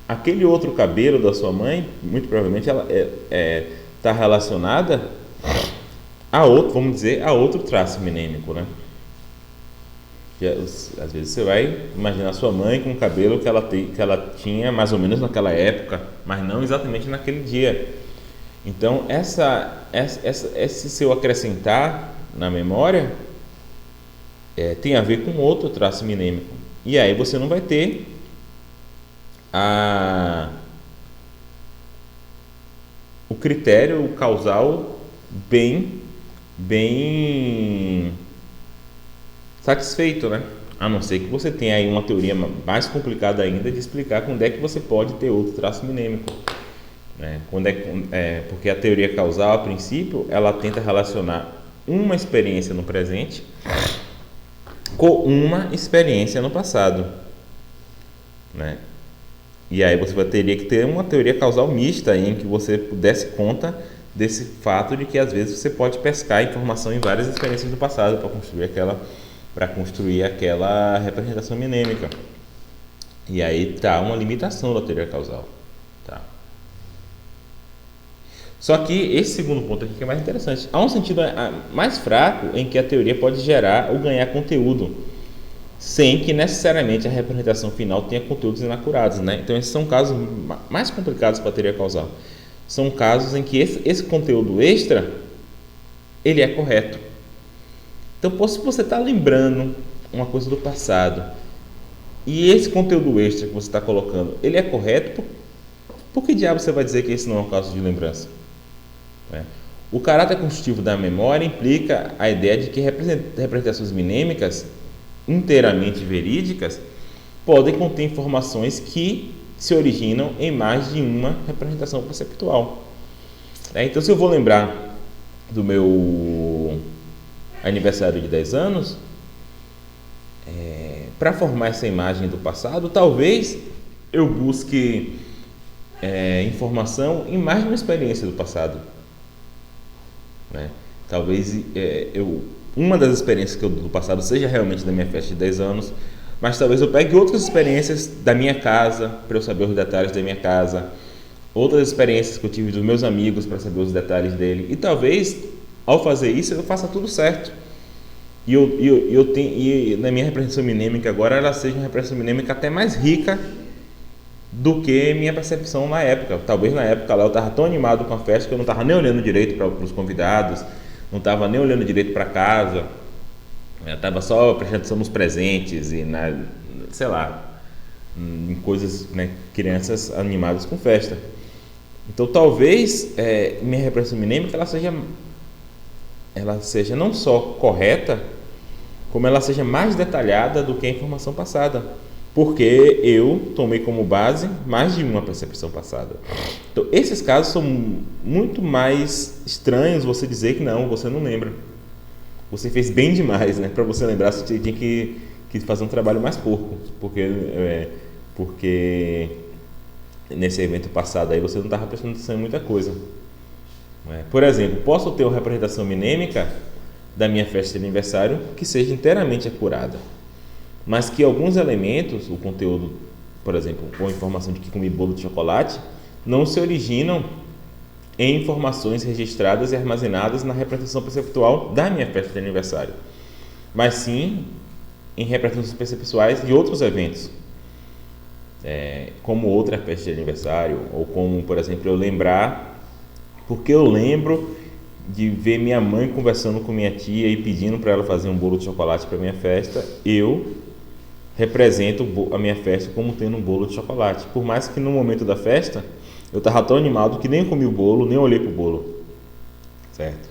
aquele outro cabelo da sua mãe, muito provavelmente ela está relacionada a outro, vamos dizer, a outro traço minêmico, né? Às vezes você vai imaginar sua mãe com o cabelo que ela tinha mais ou menos naquela época, mas não exatamente naquele dia. Então esse seu acrescentar na memória tem a ver com outro traço minêmico, e aí você não vai ter o critério causal bem satisfeito, né? A não ser que você tenha aí uma teoria mais complicada ainda de explicar quando é que você pode ter outro traço minêmico, né? Porque a teoria causal, a princípio, ela tenta relacionar uma experiência no presente com uma experiência no passado, né? E aí você teria que ter uma teoria causal mista em que você desse conta desse fato de que às vezes você pode pescar informação em várias experiências do passado para construir aquela representação minêmica. E aí está uma limitação da teoria causal. Tá? Só que esse segundo ponto aqui que é mais interessante. Há um sentido mais fraco em que a teoria pode gerar ou ganhar conteúdo, sem que necessariamente a representação final tenha conteúdos inacurados, né? Então esses são casos mais complicados para a teoria causal. São casos em que esse conteúdo extra ele é correto. Então, se você está lembrando uma coisa do passado e esse conteúdo extra que você está colocando, ele é correto, por que diabo você vai dizer que esse não é um caso de lembrança? O caráter constitutivo da memória implica a ideia de que representações minêmicas inteiramente verídicas podem conter informações que se originam em mais de uma representação perceptual. Então, se eu vou lembrar do meu aniversário de 10 anos, para formar essa imagem do passado, talvez eu busque informação em mais de uma experiência do passado, né? Talvez uma das experiências do passado seja realmente da minha festa de 10 anos, mas talvez eu pegue outras experiências da minha casa, para eu saber os detalhes da minha casa, outras experiências que eu tive dos meus amigos para saber os detalhes dele, e talvez, ao fazer isso, eu faça tudo certo. E na minha representação minêmica agora, ela seja uma representação minêmica até mais rica do que minha percepção na época. Talvez na época lá eu estava tão animado com a festa que eu não estava nem olhando direito para os convidados, não estava nem olhando direito para casa, eu estava só prestando atenção nos presentes e sei lá, em coisas, né, crianças animadas com festa. Então talvez minha representação minêmica ela seja não só correta, como ela seja mais detalhada do que a informação passada, porque eu tomei como base mais de uma percepção passada. Então esses casos são muito mais estranhos você dizer que não, você não lembra. Você fez bem demais, né? Para você lembrar, você tinha que fazer um trabalho mais porco, porque nesse evento passado aí você não estava prestando atenção em muita coisa. Por exemplo, posso ter uma representação minêmica da minha festa de aniversário que seja inteiramente acurada, mas que alguns elementos, o conteúdo, por exemplo, com a informação de que comi bolo de chocolate, não se originam em informações registradas e armazenadas na representação perceptual da minha festa de aniversário, mas sim em representações perceptuais de outros eventos, como outra festa de aniversário, ou como, por exemplo, eu lembrar, porque eu lembro de ver minha mãe conversando com minha tia e pedindo para ela fazer um bolo de chocolate para minha festa, eu represento a minha festa como tendo um bolo de chocolate, por mais que no momento da festa eu estava tão animado que nem comi o bolo, nem olhei para o bolo, certo?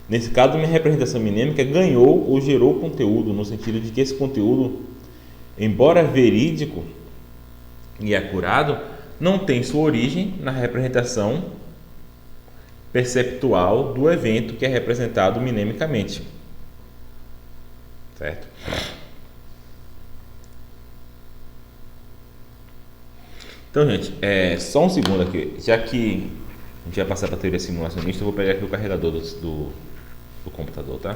Nesse caso, minha representação minêmica ganhou ou gerou conteúdo, no sentido de que esse conteúdo, embora verídico e acurado, não tem sua origem na representação perceptual do evento que é representado minemicamente, certo? Então, gente, só um segundo aqui, já que a gente vai passar para a teoria simulacionista, eu vou pegar aqui o carregador do computador, tá?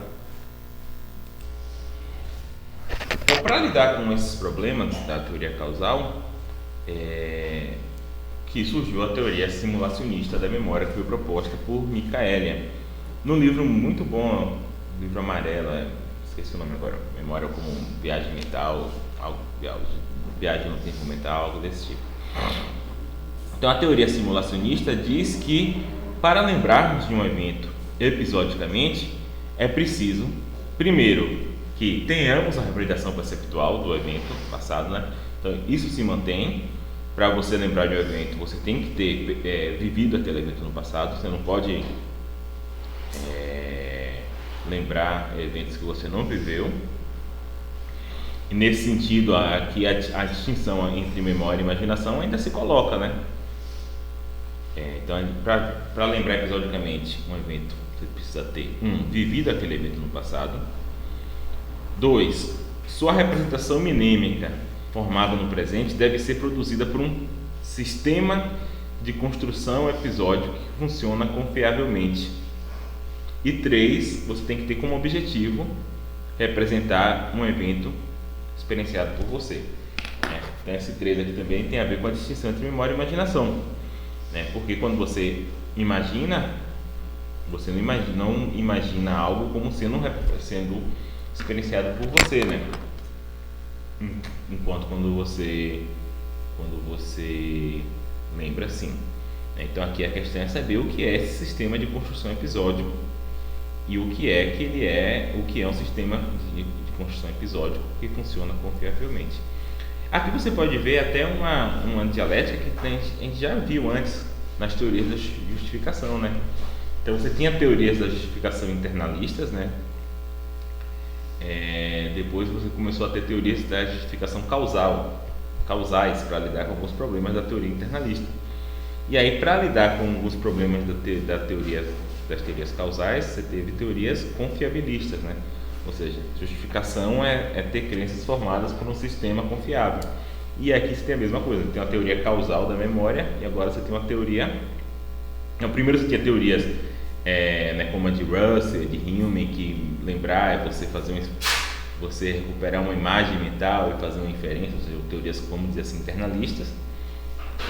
Então, para lidar com esses problemas da teoria causal, que surgiu a teoria simulacionista da memória, que foi proposta por Michaelia, num livro muito bom, livro amarelo, esqueci o nome agora, Memória como Viagem Mental, Viagem no Tempo Mental, algo desse tipo. Então a teoria simulacionista diz que para lembrarmos de um evento episodicamente é preciso, primeiro, que tenhamos a representação perceptual do evento passado, né? Então isso se mantém. Para você lembrar de um evento, você tem que ter vivido aquele evento no passado. Você não pode lembrar eventos que você não viveu. E nesse sentido, aqui a distinção entre memória e imaginação ainda se coloca, né? Então, para lembrar episodicamente um evento, você precisa ter vivido aquele evento no passado. 2, sua representação minêmica formada no presente deve ser produzida por um sistema de construção episódico que funciona confiavelmente. E 3, você tem que ter como objetivo representar um evento experienciado por você. Então esse 3 aqui também tem a ver com a distinção entre memória e imaginação, porque quando você imagina, você não imagina algo como sendo experienciado por você, né? Enquanto quando você lembra, sim. Então aqui a questão é saber o que é esse sistema de construção episódico e o que é um sistema de construção episódico que funciona confiavelmente. Aqui você pode ver até uma dialética que a gente já viu antes nas teorias da justificação, né? Então você tinha teorias da justificação internalistas, né? Depois você começou a ter teorias da justificação causal. causais para lidar com alguns problemas da teoria internalista. E aí, para lidar com alguns problemas das teorias causais, você teve teorias confiabilistas, né? Ou seja, justificação é ter crenças formadas por um sistema confiável. E aqui você tem a mesma coisa, tem uma teoria causal da memória e agora você tem uma teoria... Então, primeiro você tinha teorias como a de Russell, de Hillman, que lembrar é você recuperar uma imagem mental e fazer uma inferência, ou seja, teorias, vamos dizer assim, internalistas.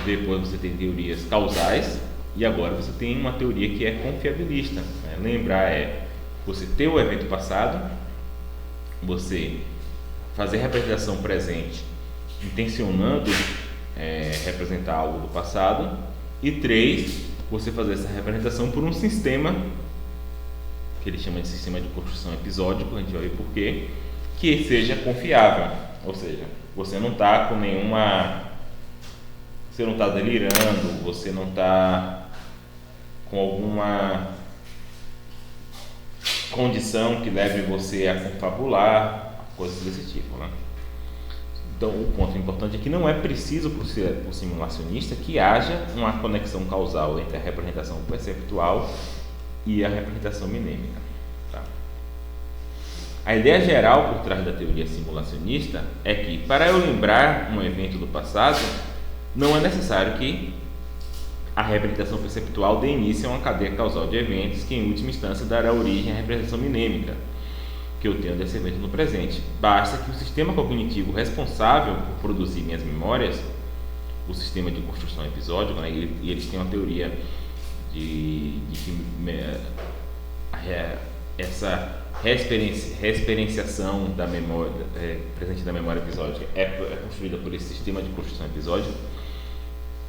Depois você tem teorias causais e agora você tem uma teoria que é confiabilista. Lembrar é você ter o evento passado, você fazer a representação presente intencionando representar algo do passado, e 3, você fazer essa representação por um sistema que ele chama de sistema de construção episódico, a gente vai ver por quê, que seja confiável, ou seja, você não está com você não está delirando, você não está com alguma condição que leve você a confabular, coisas desse tipo, né? Então, o ponto importante é que não é preciso, por simulacionista, que haja uma conexão causal entre a representação perceptual e a representação mnêmica. Tá? A ideia geral por trás da teoria simulacionista é que, para eu lembrar um evento do passado, não é necessário que a representação perceptual dê início a uma cadeia causal de eventos que, em última instância, dará origem à representação mnêmica que eu tenho desse evento no presente. Basta que o sistema cognitivo responsável por produzir minhas memórias, o sistema de construção episódica, né, e eles têm uma teoria de que essa reexperienciação da memória presente da memória episódica é construída por esse sistema de construção episódica.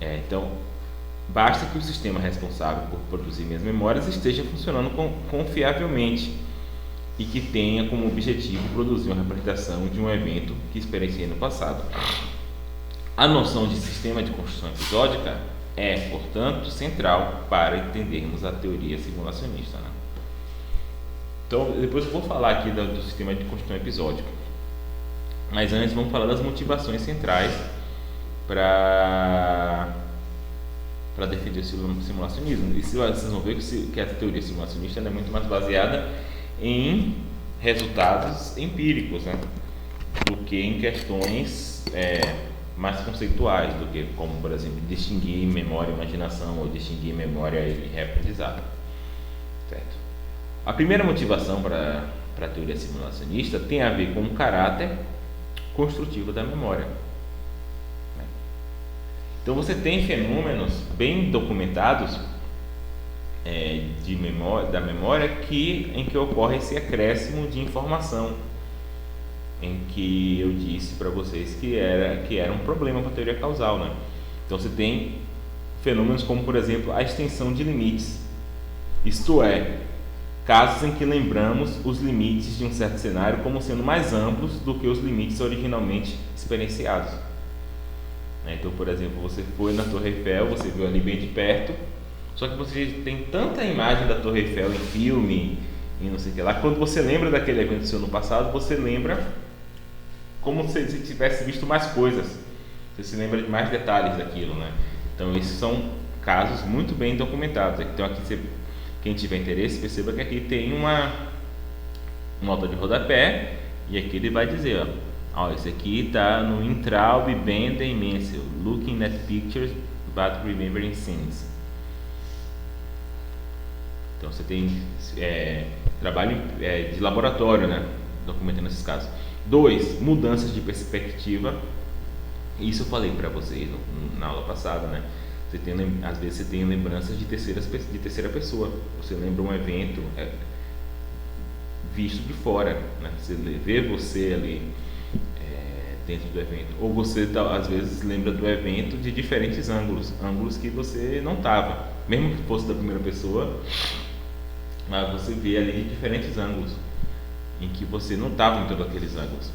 Então, basta que o sistema responsável por produzir minhas memórias esteja funcionando confiavelmente e que tenha como objetivo produzir uma representação de um evento que experienciei no passado. A noção de sistema de construção episódica é, portanto, central para entendermos a teoria simulacionista, né? Então, depois eu vou falar aqui do sistema de construção episódica, mas antes vamos falar das motivações centrais para defender o simulacionismo. E vocês vão ver que a teoria simulacionista é muito mais baseada em resultados empíricos, né, do que em questões mais conceituais, do que, como, por exemplo, distinguir memória e imaginação ou distinguir memória e reaprendizado. Certo? A primeira motivação para a teoria simulacionista tem a ver com o caráter construtivo da memória. Então você tem fenômenos bem documentados da memória em que ocorre esse acréscimo de informação, em que eu disse para vocês que era um problema para a teoria causal, né? Então você tem fenômenos como, por exemplo, a extensão de limites, isto é, casos em que lembramos os limites de um certo cenário como sendo mais amplos do que os limites originalmente experienciados. Então, por exemplo, você foi na Torre Eiffel, você viu ali bem de perto, só que você tem tanta imagem da Torre Eiffel em filme e não sei o que lá, quando você lembra daquele evento seu no passado, você lembra como se você tivesse visto mais coisas, você se lembra de mais detalhes daquilo, né? Então, esses são casos muito bem documentados. Então, aqui, quem tiver interesse, perceba que aqui tem uma nota de rodapé, e aqui ele vai dizer, esse aqui está no Intraub Bender e Menzel, Looking at Pictures but Remembering Scenes. Então você tem trabalho de laboratório, né, documentando esses casos. 2, mudanças de perspectiva. Isso eu falei para vocês na aula passada, né? Às vezes você tem lembranças de terceira pessoa. Você lembra um evento visto de fora, né? Você vê você ali dentro do evento, ou você às vezes lembra do evento de diferentes ângulos que você não estava, mesmo que fosse da primeira pessoa, mas você vê ali de diferentes ângulos em que você não estava em todos aqueles ângulos.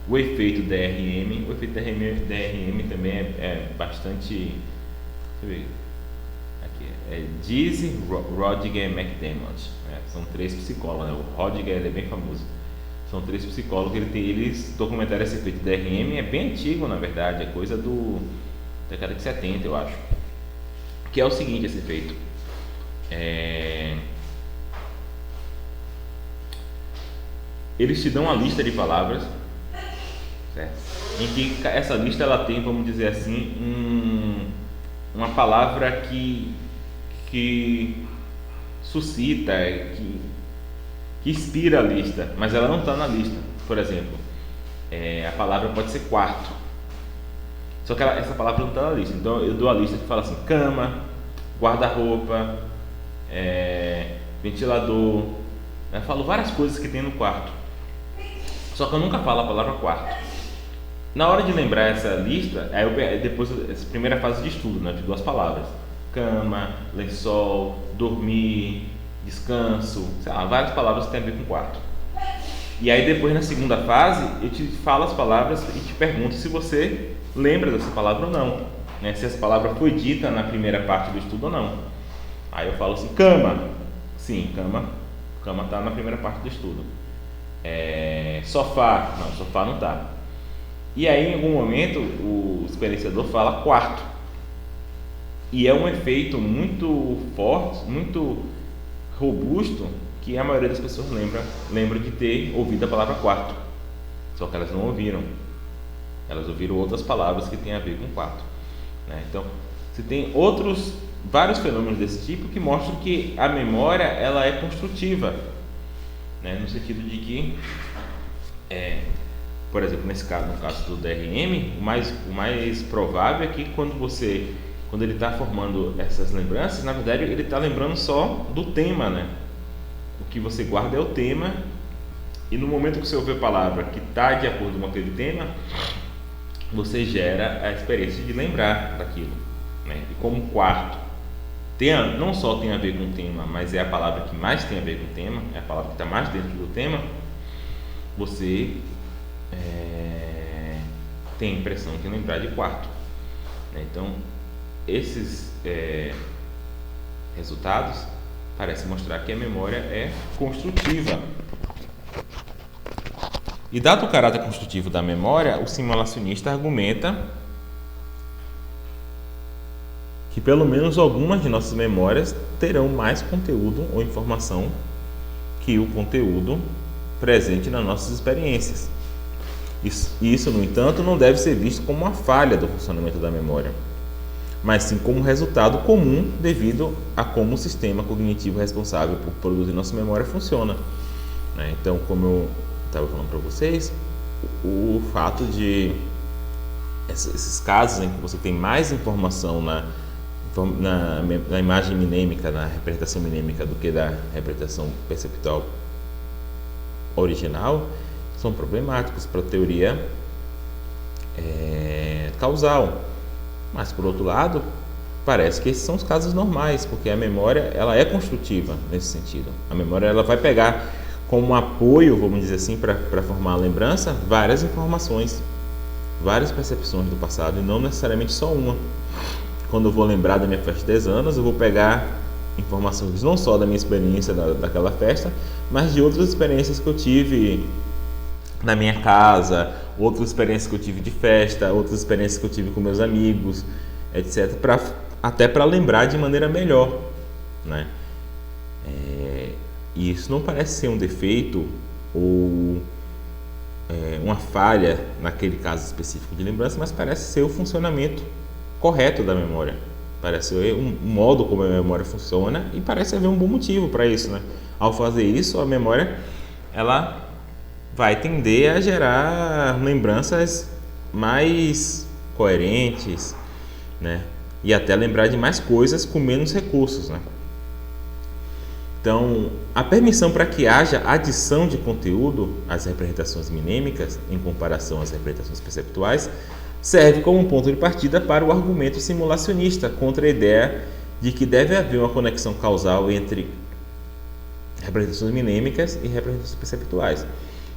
O efeito DRM, DRM também é bastante, deixa eu ver aqui, Dizzy, Rodiger e McDermott, são 3 psicólogos, né? O Rodiger é bem famoso. São 3 psicólogos, eles documentaram esse efeito DRM, é bem antigo na verdade, é coisa da década de 70, eu acho. Que é o seguinte, esse efeito. Eles te dão uma lista de palavras, certo? Em que essa lista ela tem, vamos dizer assim, uma palavra que suscita, que inspira a lista, mas ela não está na lista. Por exemplo, a palavra pode ser quarto, só que essa palavra não está na lista. Então eu dou a lista que fala assim: cama, guarda-roupa, ventilador. Eu falo várias coisas que tem no quarto, só que eu nunca falo a palavra quarto. Na hora de lembrar essa lista, depois essa primeira fase de estudo, né, de 2 palavras: cama, lençol, dormir, descanso, sei lá, várias palavras que tem a ver com quarto. E aí depois, na segunda fase, eu te falo as palavras e te pergunto se você lembra dessa palavra ou não, né? Se essa palavra foi dita na primeira parte do estudo ou não. Aí eu falo assim: cama. Sim, cama está na primeira parte do estudo. Sofá. Não, sofá não está. E aí, em algum momento, o experienciador fala quarto. E é um efeito muito forte, muito robusto, que a maioria das pessoas lembra de ter ouvido a palavra quarto. Só que elas não ouviram. Elas ouviram outras palavras que têm a ver com quarto, né? Então, você tem vários fenômenos desse tipo que mostram que a memória ela é construtiva, né? No sentido de que, por exemplo, no caso do DRM, o mais provável é que quando ele está formando essas lembranças, na verdade ele está lembrando só do tema, né? O que você guarda é o tema, e no momento que você ouve a palavra que está de acordo com aquele tema, você gera a experiência de lembrar daquilo, né? E como quarto não só tem a ver com o tema, mas é a palavra que mais tem a ver com o tema, é a palavra que está mais dentro do tema, você tem a impressão de lembrar de quarto, né? Então esses resultados parecem mostrar que a memória é construtiva. E dado o caráter construtivo da memória, o simulacionista argumenta que pelo menos algumas de nossas memórias terão mais conteúdo ou informação que o conteúdo presente nas nossas experiências. Isso, no entanto, não deve ser visto como uma falha do funcionamento da memória, mas sim como resultado comum devido a como o sistema cognitivo responsável por produzir nossa memória funciona, né? Então, como eu estava falando para vocês, o fato de esses casos em que você tem mais informação na imagem minêmica, na representação minêmica, do que da representação perceptual original, são problemáticos para a teoria causal. Mas, por outro lado, parece que esses são os casos normais, porque a memória ela é construtiva nesse sentido. A memória ela vai pegar como apoio, vamos dizer assim, para formar a lembrança, várias informações, várias percepções do passado, e não necessariamente só uma. Quando eu vou lembrar da minha festa de 10 anos, eu vou pegar informações não só da minha experiência daquela festa, mas de outras experiências que eu tive na minha casa, outras experiências que eu tive de festa, outras experiências que eu tive com meus amigos, etc., até para lembrar de maneira melhor, né? E isso não parece ser um defeito ou uma falha naquele caso específico de lembrança, mas parece ser o funcionamento correto da memória, parece ser um modo como a memória funciona, e parece haver um bom motivo para isso, né? Ao fazer isso, a memória ela vai tender a gerar lembranças mais coerentes, né? E até lembrar de mais coisas com menos recursos, né? Então, a permissão para que haja adição de conteúdo às representações minêmicas em comparação às representações perceptuais serve como um ponto de partida para o argumento simulacionista contra a ideia de que deve haver uma conexão causal entre representações minêmicas e representações perceptuais.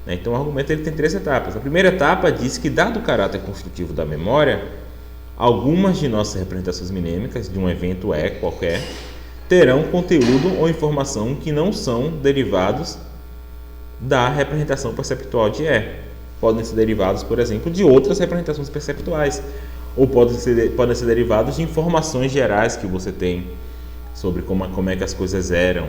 Então, o argumento ele tem 3 etapas. A primeira etapa diz que, dado o caráter construtivo da memória, algumas de nossas representações minêmicas de um evento qualquer terão conteúdo ou informação que não são derivados da representação perceptual de E. Podem ser derivados, por exemplo, de outras representações perceptuais, ou podem ser derivados de informações gerais que você tem sobre como é que as coisas eram.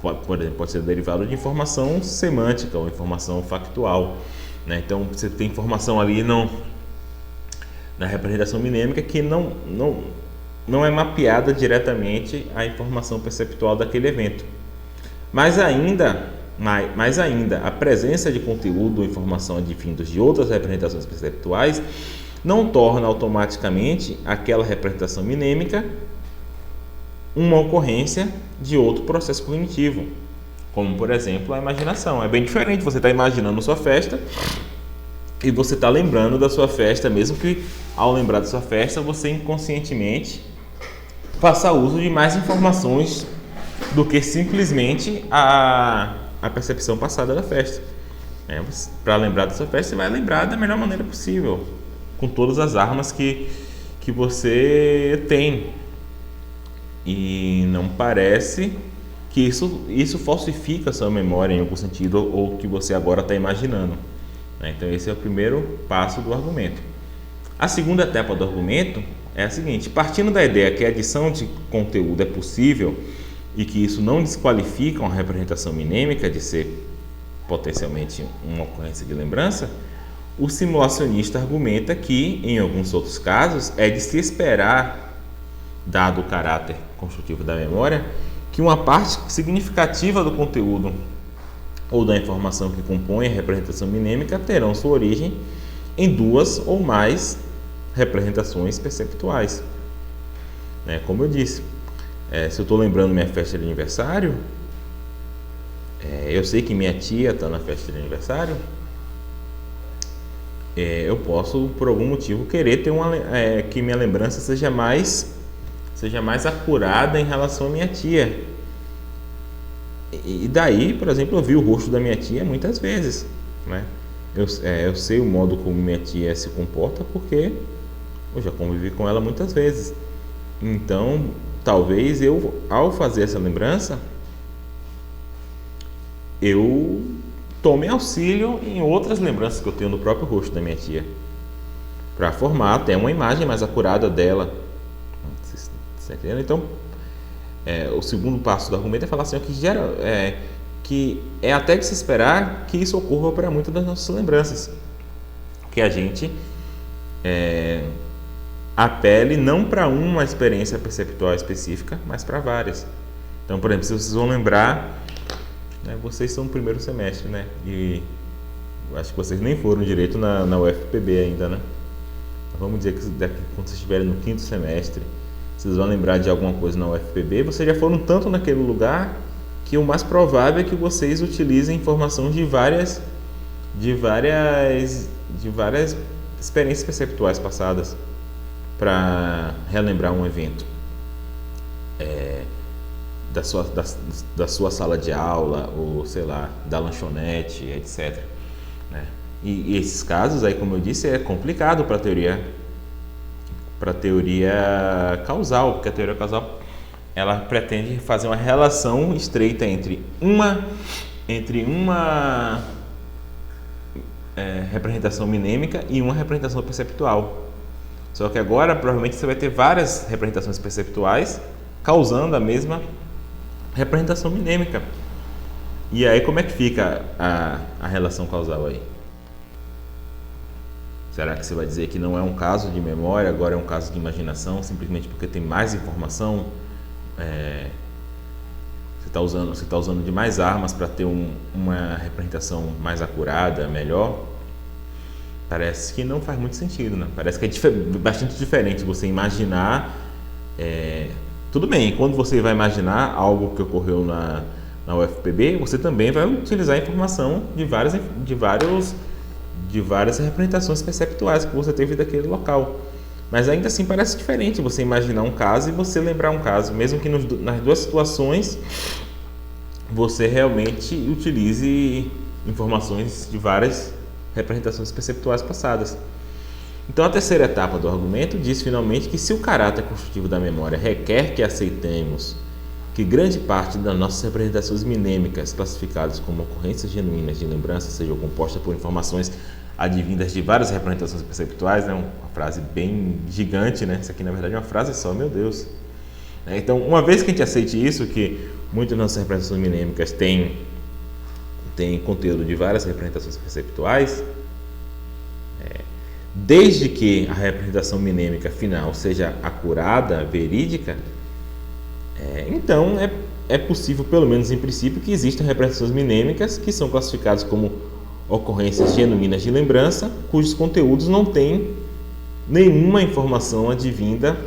Por exemplo, pode ser derivado de informação semântica ou informação factual. Então, você tem informação ali na representação minêmica que não é mapeada diretamente à informação perceptual daquele evento. Mais ainda, a presença de conteúdo ou informação advindos de outras representações perceptuais não torna automaticamente aquela representação minêmica uma ocorrência de outro processo cognitivo, como, por exemplo, a imaginação. É bem diferente, você está imaginando sua festa e você está lembrando da sua festa, mesmo que ao lembrar da sua festa, você inconscientemente faça uso de mais informações do que simplesmente a percepção passada da festa. Para lembrar da sua festa, você vai lembrar da melhor maneira possível, com todas as armas que você tem. E não parece que isso falsifica a sua memória em algum sentido, ou que você agora está imaginando. Então esse é o primeiro passo do argumento. A segunda etapa do argumento é a seguinte: partindo da ideia que a adição de conteúdo é possível e que isso não desqualifica uma representação minêmica de ser potencialmente uma ocorrência de lembrança, o simulacionista argumenta que, em alguns outros casos, é de se esperar, dado o caráter construtivo da memória, que uma parte significativa do conteúdo ou da informação que compõe a representação minêmica terão sua origem em duas ou mais representações perceptuais. Como eu disse, se eu estou lembrando minha festa de aniversário, eu sei que minha tia está na festa de aniversário, eu posso, por algum motivo, querer ter que minha lembrança seja mais acurada em relação à minha tia. E daí, por exemplo, eu vi o rosto da minha tia muitas vezes. Eu sei o modo como minha tia se comporta porque eu já convivi com ela muitas vezes. Então, talvez ao fazer essa lembrança, eu tome auxílio em outras lembranças que eu tenho no próprio rosto da minha tia, para formar até uma imagem mais acurada dela. Você está entendendo? Então, o segundo passo do argumento é falar assim, que é até de se esperar que isso ocorra para muitas das nossas lembranças, que a gente apele não para uma experiência perceptual específica, mas para várias. Então, por exemplo, se vocês vão lembrar, vocês são no primeiro semestre, e acho que vocês nem foram direito na UFPB ainda, Vamos dizer que quando vocês estiverem no quinto semestre, vocês vão lembrar de alguma coisa na UFPB, vocês já foram tanto naquele lugar que o mais provável é que vocês utilizem informação de várias experiências perceptuais passadas para relembrar um evento da sua sala de aula, ou sei lá, da lanchonete, etc. E esses casos aí, como eu disse, é complicado para a teoria causal, porque a teoria causal ela pretende fazer uma relação estreita entre uma representação minêmica e uma representação perceptual. Só que agora provavelmente você vai ter várias representações perceptuais causando a mesma representação minêmica. E aí como é que fica a relação causal aí? Será que você vai dizer que não é um caso de memória, agora é um caso de imaginação, simplesmente porque tem mais informação? Você está usando de mais armas para ter uma representação mais acurada, melhor? Parece que não faz muito sentido, Parece que é bastante diferente você imaginar. Tudo bem, quando você vai imaginar algo que ocorreu na UFPB, você também vai utilizar a informação de várias representações perceptuais que você teve daquele local. Mas ainda assim parece diferente você imaginar um caso e você lembrar um caso, mesmo que nas duas situações você realmente utilize informações de várias representações perceptuais passadas. Então a terceira etapa do argumento diz finalmente que se o caráter construtivo da memória requer que aceitemos que grande parte das nossas representações mnêmicas, classificadas como ocorrências genuínas de lembrança, sejam compostas por informações advindas de várias representações perceptuais, né? Uma frase bem gigante, né? Isso aqui na verdade é uma frase só, meu Deus. Então, uma vez que a gente aceite isso, que muitas das nossas representações mnêmicas têm conteúdo de várias representações perceptuais, desde que a representação mnêmica final seja acurada, verídica, então é possível, pelo menos em princípio, que existam representações mnêmicas que são classificadas como ocorrências genuínas de lembrança, cujos conteúdos não têm nenhuma informação advinda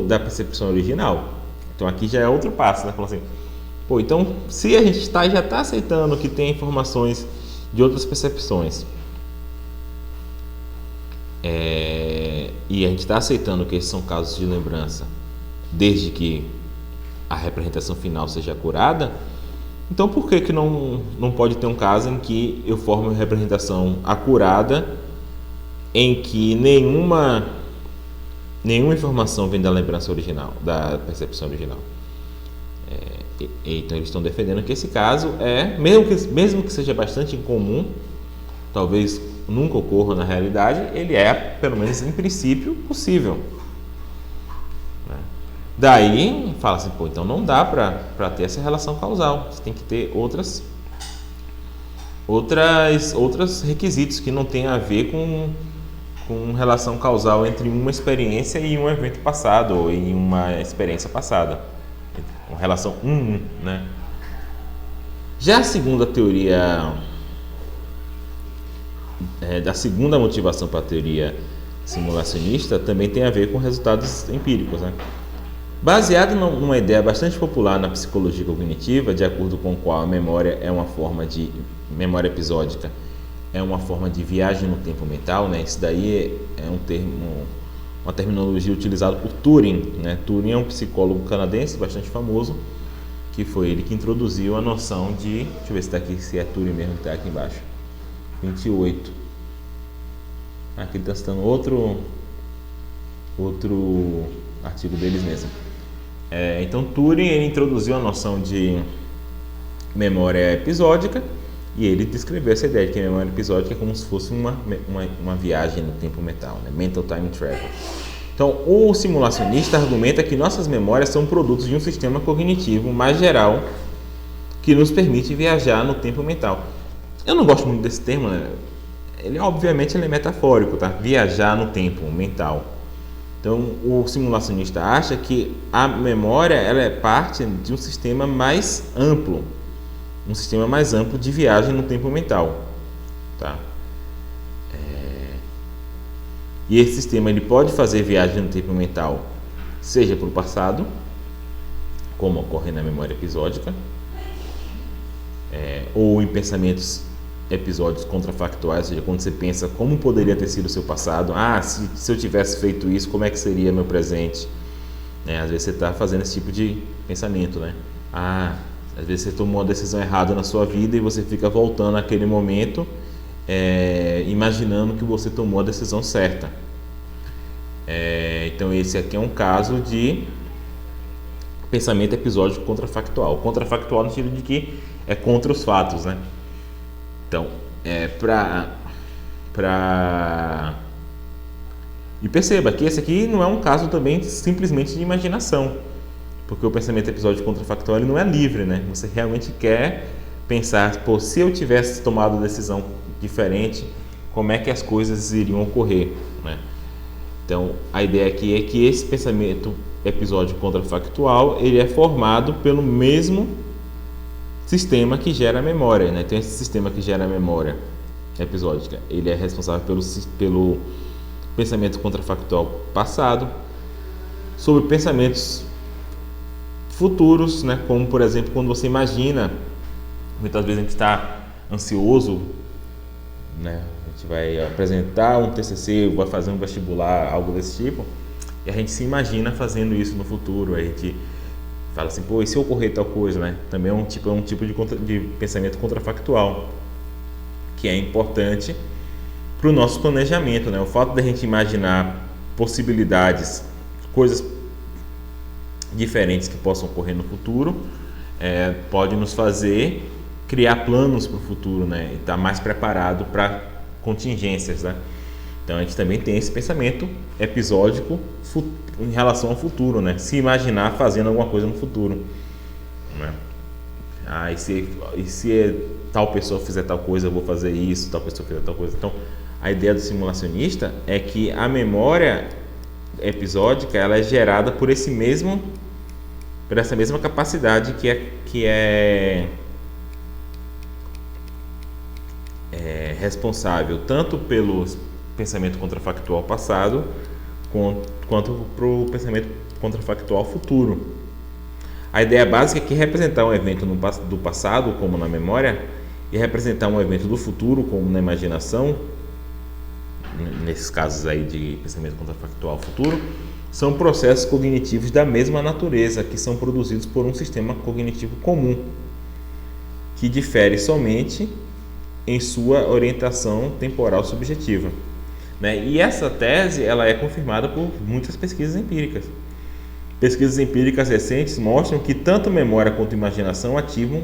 da percepção original. Então aqui já é outro passo, né? Falando assim, então se a gente já está aceitando que tem informações de outras percepções, e a gente está aceitando que esses são casos de lembrança, desde que a representação final seja acurada, então por que não pode ter um caso em que eu formo uma representação acurada em que nenhuma informação vem da lembrança original, da percepção original? Então eles estão defendendo que esse caso mesmo que seja bastante incomum, talvez nunca ocorra na realidade, ele é, pelo menos em princípio, possível. Daí fala assim, então não dá para ter essa relação causal, você tem que ter outros requisitos que não tem a ver com relação causal entre uma experiência e um evento passado, ou em uma experiência passada, com relação 1, né? Já a segunda teoria, da segunda motivação para a teoria simulacionista, também tem a ver com resultados empíricos, né? Baseado numa ideia bastante popular na psicologia cognitiva, de acordo com a qual a memória é uma forma de memória episódica, é uma forma de viagem no tempo mental, né? Isso daí é uma terminologia utilizada por Turing, né? Turing é um psicólogo canadense bastante famoso, que foi ele que introduziu a noção de, deixa eu ver se é Turing mesmo que está aqui embaixo, 28. Aqui ele está citando outro artigo deles mesmo. Então Turing ele introduziu a noção de memória episódica e ele descreveu essa ideia de que a memória episódica é como se fosse uma viagem no tempo mental, né? Mental time travel. Então o simulacionista argumenta que nossas memórias são produtos de um sistema cognitivo mais geral que nos permite viajar no tempo mental. Eu não gosto muito desse termo, né? Ele é metafórico, tá? Viajar no tempo mental. Então, o simulacionista acha que a memória ela é parte de um sistema mais amplo de viagem no tempo mental, tá? E esse sistema ele pode fazer viagem no tempo mental, seja para o passado, como ocorre na memória episódica, ou em pensamentos episódios contrafactuais, ou seja, quando você pensa como poderia ter sido o seu passado, se eu tivesse feito isso, como é que seria meu presente, né? Às vezes você está fazendo esse tipo de pensamento, né? Às vezes você tomou uma decisão errada na sua vida e você fica voltando àquele momento, imaginando que você tomou a decisão certa. Então esse aqui é um caso de pensamento episódico contrafactual no sentido de que é contra os fatos, né? Então, E perceba que esse aqui não é um caso também simplesmente de imaginação, porque o pensamento episódico contrafactual ele não é livre, né? Você realmente quer pensar, se eu tivesse tomado uma decisão diferente, como é que as coisas iriam ocorrer, né? Então, a ideia aqui é que esse pensamento episódico contrafactual ele é formado pelo mesmo sistema que gera a memória, né? Então esse sistema que gera a memória episódica, ele é responsável pelo pensamento contrafactual passado, sobre pensamentos futuros, né? Como por exemplo quando você imagina, muitas vezes a gente está ansioso, né? A gente vai apresentar um TCC, vai fazer um vestibular, algo desse tipo, e a gente se imagina fazendo isso no futuro, a gente fala assim, e se ocorrer tal coisa, né? Também é um tipo de pensamento contrafactual, que é importante para o nosso planejamento, né? O fato da gente imaginar possibilidades, coisas diferentes que possam ocorrer no futuro, pode nos fazer criar planos para o futuro, né? E estar mais preparado para contingências, né? Então a gente também tem esse pensamento episódico em relação ao futuro, né? Se imaginar fazendo alguma coisa no futuro, né? E se tal pessoa fizer tal coisa, eu vou fazer isso, tal pessoa fizer tal coisa. Então, a ideia do simulacionista é que a memória episódica ela é gerada por essa mesma capacidade que é responsável tanto pelo pensamento contrafactual passado quanto para o pensamento contrafactual futuro. A ideia básica é que representar um evento do passado, como na memória, e representar um evento do futuro, como na imaginação, nesses casos aí de pensamento contrafactual futuro, são processos cognitivos da mesma natureza, que são produzidos por um sistema cognitivo comum, que difere somente em sua orientação temporal subjetiva, né? E essa tese ela é confirmada por muitas pesquisas empíricas. Pesquisas empíricas recentes mostram que tanto memória quanto imaginação ativam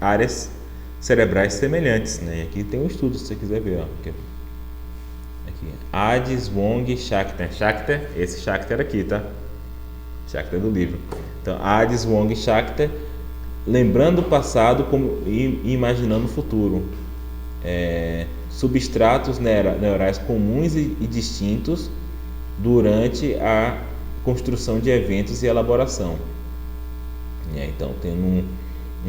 áreas cerebrais semelhantes, né? Aqui tem um estudo, se você quiser ver, ó. Aqui. Ades, Wong, Schachter. Esse Schachter aqui, tá? Schachter do livro. Então, Ades, Wong e Schachter, lembrando o passado e imaginando o futuro. Substratos neurais comuns e distintos durante a construção de eventos e elaboração. Então tem um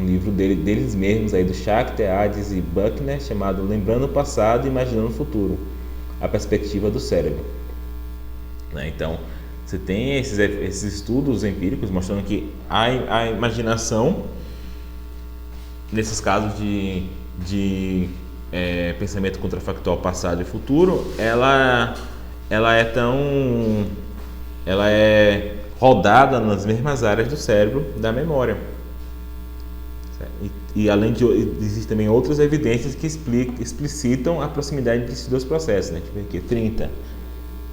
livro deles mesmos aí do Schachter, Ades e Buckner, chamado Lembrando o Passado e Imaginando o Futuro, a perspectiva do cérebro. Então você tem esses estudos empíricos mostrando que a imaginação, nesses casos de pensamento contrafactual passado e futuro, ela é rodada nas mesmas áreas do cérebro da memória. E além de existem também outras evidências que explicitam a proximidade desses dois processos, né? Tipo aqui, 30.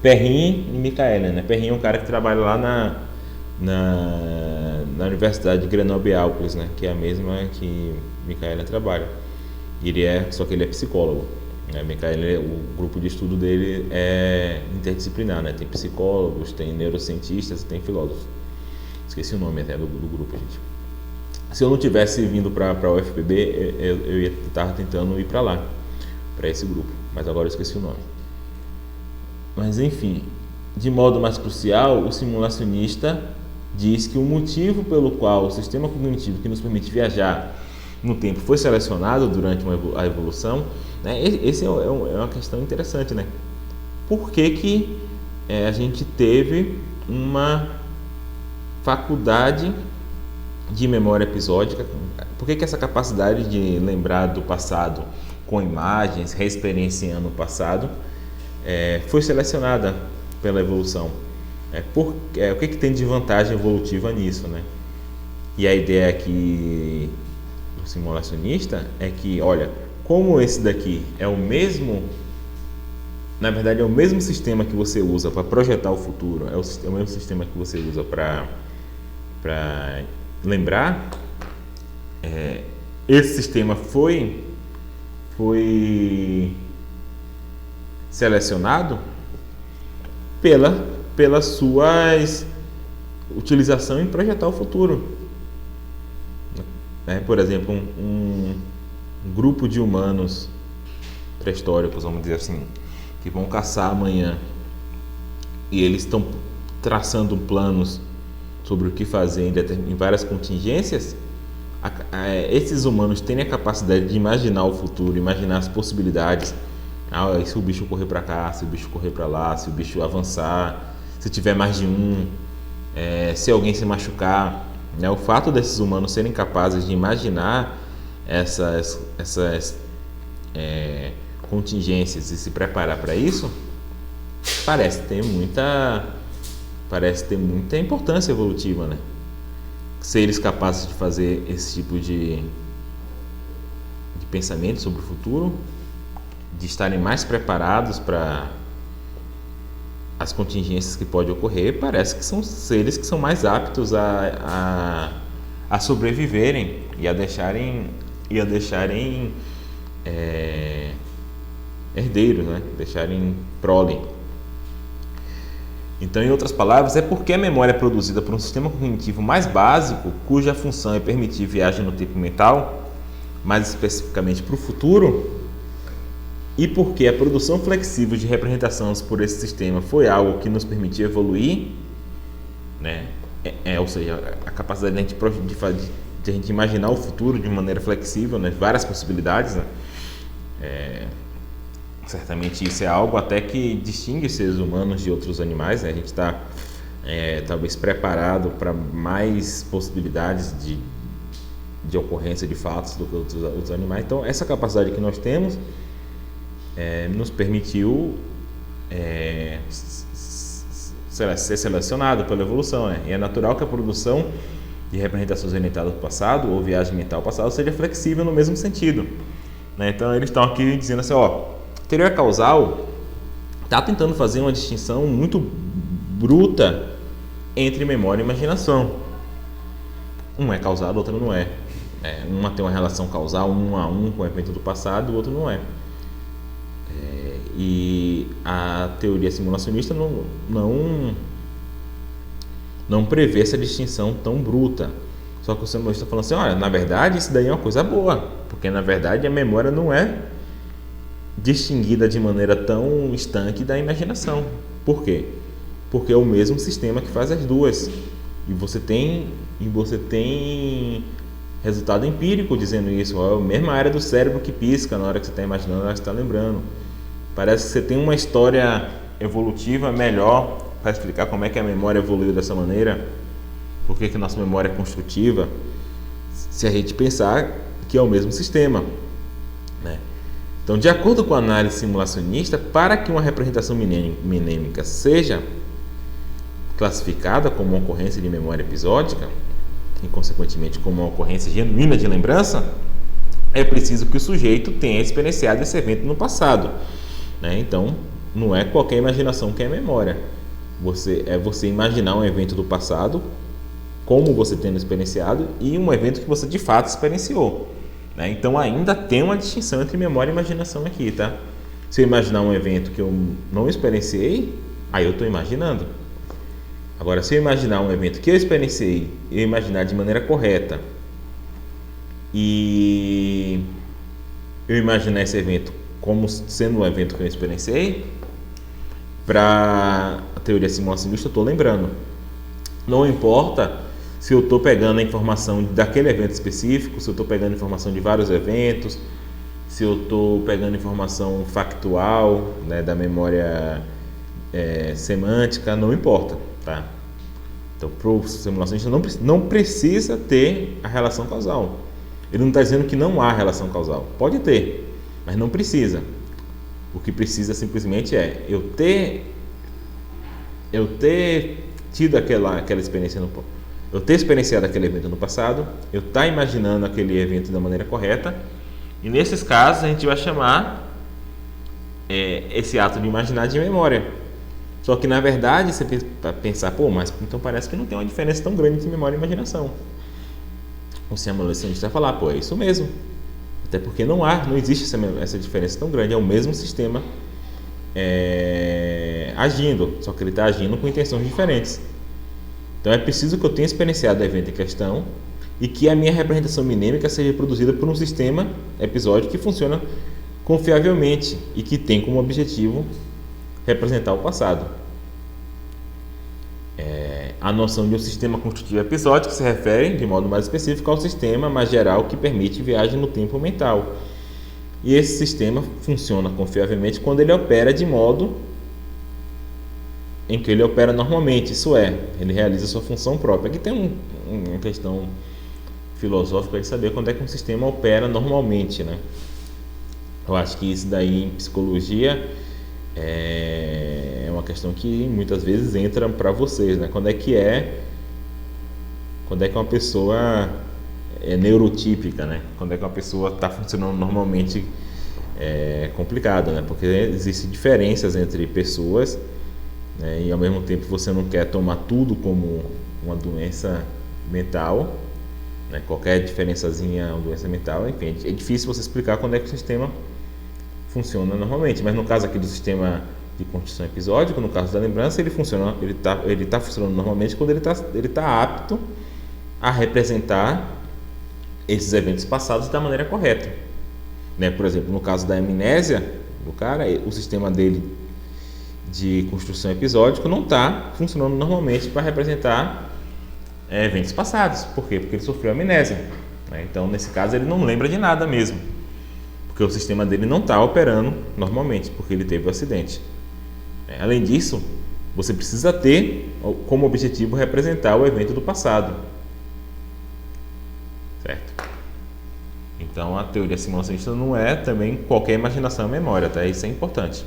Perrin e Michaela, né? Perrin é um cara que trabalha lá na Universidade de Grenoble-Alpes, né? Que é a mesma que Michaela trabalha. Só que ele é psicólogo. Michaela, o grupo de estudo dele é interdisciplinar, né? Tem psicólogos, tem neurocientistas e tem filósofos. Esqueci o nome até do grupo, gente. Se eu não tivesse vindo para a UFPB, eu ia estar tentando ir para lá, para esse grupo, mas agora eu esqueci o nome. Mas enfim, de modo mais crucial, o simulacionista diz que o motivo pelo qual o sistema cognitivo que nos permite viajar no tempo foi selecionado durante a evolução, né? Esse é uma questão interessante, né? Por que a gente teve uma faculdade de memória episódica? Por que essa capacidade de lembrar do passado com imagens, reexperienciando o passado, foi selecionada pela evolução? O que tem de vantagem evolutiva nisso, né? E a ideia aqui do simulacionista é que, olha, como esse daqui é o mesmo, na verdade é o mesmo sistema que você usa para projetar o futuro, é o mesmo sistema que você usa para lembrar, esse sistema foi selecionado pela sua utilização em projetar o futuro. Por exemplo, um grupo de humanos pré-históricos, vamos dizer assim, que vão caçar amanhã e eles estão traçando planos sobre o que fazer em várias contingências. Esses humanos têm a capacidade de imaginar o futuro, imaginar as possibilidades. Se o bicho correr para cá, se o bicho correr para lá, se o bicho avançar, se tiver mais de um, se alguém se machucar. O fato desses humanos serem capazes de imaginar essas contingências e se preparar para isso parece ter muita importância evolutiva, né? Ser eles capazes de fazer esse tipo de pensamento sobre o futuro, de estarem mais preparados para as contingências que podem ocorrer, parece que são seres que são mais aptos a sobreviverem e a deixarem herdeiros, né? Deixarem prole. Então, em outras palavras, é porque a memória é produzida por um sistema cognitivo mais básico, cuja função é permitir viagem no tempo mental, mais especificamente para o futuro, e porque a produção flexível de representações por esse sistema foi algo que nos permitiu evoluir, né? Ou seja, a capacidade de a gente imaginar o futuro de maneira flexível, né? Várias possibilidades, né? Certamente isso é algo até que distingue seres humanos de outros animais, né? A gente está talvez preparado para mais possibilidades de ocorrência de fatos do que outros animais. Então, essa capacidade que nós temos nos permitiu ser selecionado pela evolução, né? E é natural que a produção de representações orientadas ao passado ou viagem mental ao passado seja flexível no mesmo sentido, né? Então, eles estão aqui dizendo assim, teoria causal está tentando fazer uma distinção muito bruta entre memória e imaginação. Um é causado, o outro não é. Uma tem uma relação causal 1 a 1 com o evento do passado, o outro não é. E a teoria simulacionista não prevê essa distinção tão bruta. Só que o simulacionista está falando assim, olha, na verdade isso daí é uma coisa boa, porque na verdade a memória não é distinguida de maneira tão estanque da imaginação. Por quê? Porque é o mesmo sistema que faz as duas. E você tem resultado empírico dizendo isso. É a mesma área do cérebro que pisca na hora que você está imaginando, na hora que você está lembrando. Parece que você tem uma história evolutiva melhor para explicar como é que a memória evoluiu dessa maneira. Por que nossa memória é construtiva? Se a gente pensar que é o mesmo sistema, né? Então, de acordo com a análise simulacionista, para que uma representação mnêmica seja classificada como uma ocorrência de memória episódica e, consequentemente, como uma ocorrência genuína de lembrança, é preciso que o sujeito tenha experienciado esse evento no passado, né? Então, não é qualquer imaginação que é memória. Você imaginar um evento do passado, como você tendo experienciado, e um evento que você de fato experienciou, né? Então ainda tem uma distinção entre memória e imaginação aqui, tá? Se eu imaginar um evento que eu não experienciei, aí eu estou imaginando. Agora, se eu imaginar um evento que eu experienciei e imaginar de maneira correta, e eu imaginar esse evento como sendo um evento que eu experienciei, para a teoria simulacionista eu estou lembrando. Não importa se eu estou pegando a informação daquele evento específico, se eu estou pegando informação de vários eventos, se eu estou pegando informação factual, né, da memória semântica, não importa, tá? Então, para o simulacionista não precisa ter a relação causal. Ele não está dizendo que não há relação causal. Pode ter, mas não precisa. O que precisa simplesmente é eu ter tido aquela experiência eu ter experienciado aquele evento no passado, eu estar imaginando aquele evento da maneira correta, e nesses casos a gente vai chamar esse ato de imaginar de memória. Só que na verdade você vai pensar, mas então parece que não tem uma diferença tão grande entre memória e imaginação. O simulacionista vai falar, é isso mesmo. Até porque não existe essa diferença tão grande, é o mesmo sistema agindo, só que ele está agindo com intenções diferentes. Então é preciso que eu tenha experienciado o evento em questão e que a minha representação mnêmica seja produzida por um sistema episódico que funciona confiavelmente e que tem como objetivo representar o passado. A noção de um sistema construtivo episódico se refere, de modo mais específico, ao sistema mais geral que permite viagem no tempo mental. E esse sistema funciona confiavelmente quando ele opera de modo em que ele opera normalmente, isso é, ele realiza sua função própria. Aqui tem uma questão filosófica de saber quando é que um sistema opera normalmente, né? Eu acho que isso daí em psicologia é uma questão que muitas vezes entra para vocês, né? Quando é que uma pessoa é neurotípica, né? Quando é que uma pessoa está funcionando normalmente, é complicado, né? Porque existem diferenças entre pessoas né? E ao mesmo tempo você não quer tomar tudo como uma doença mental, né? Qualquer diferençazinha é uma doença mental. Enfim, é difícil você explicar quando é que o sistema funciona normalmente, mas no caso aqui do sistema de construção episódico, no caso da lembrança, ele tá funcionando normalmente quando ele tá apto a representar esses eventos passados da maneira correta, né? Por exemplo, no caso da amnésia do cara, o sistema dele de construção episódico não está funcionando normalmente para representar eventos passados. Por quê? Porque ele sofreu amnésia, né? Então, nesse caso, ele não lembra de nada mesmo, porque o sistema dele não está operando normalmente, porque ele teve o acidente. Além disso, você precisa ter como objetivo representar o evento do passado, certo? Então, a teoria simulacionista não é também qualquer imaginação e memória, tá? Isso é importante.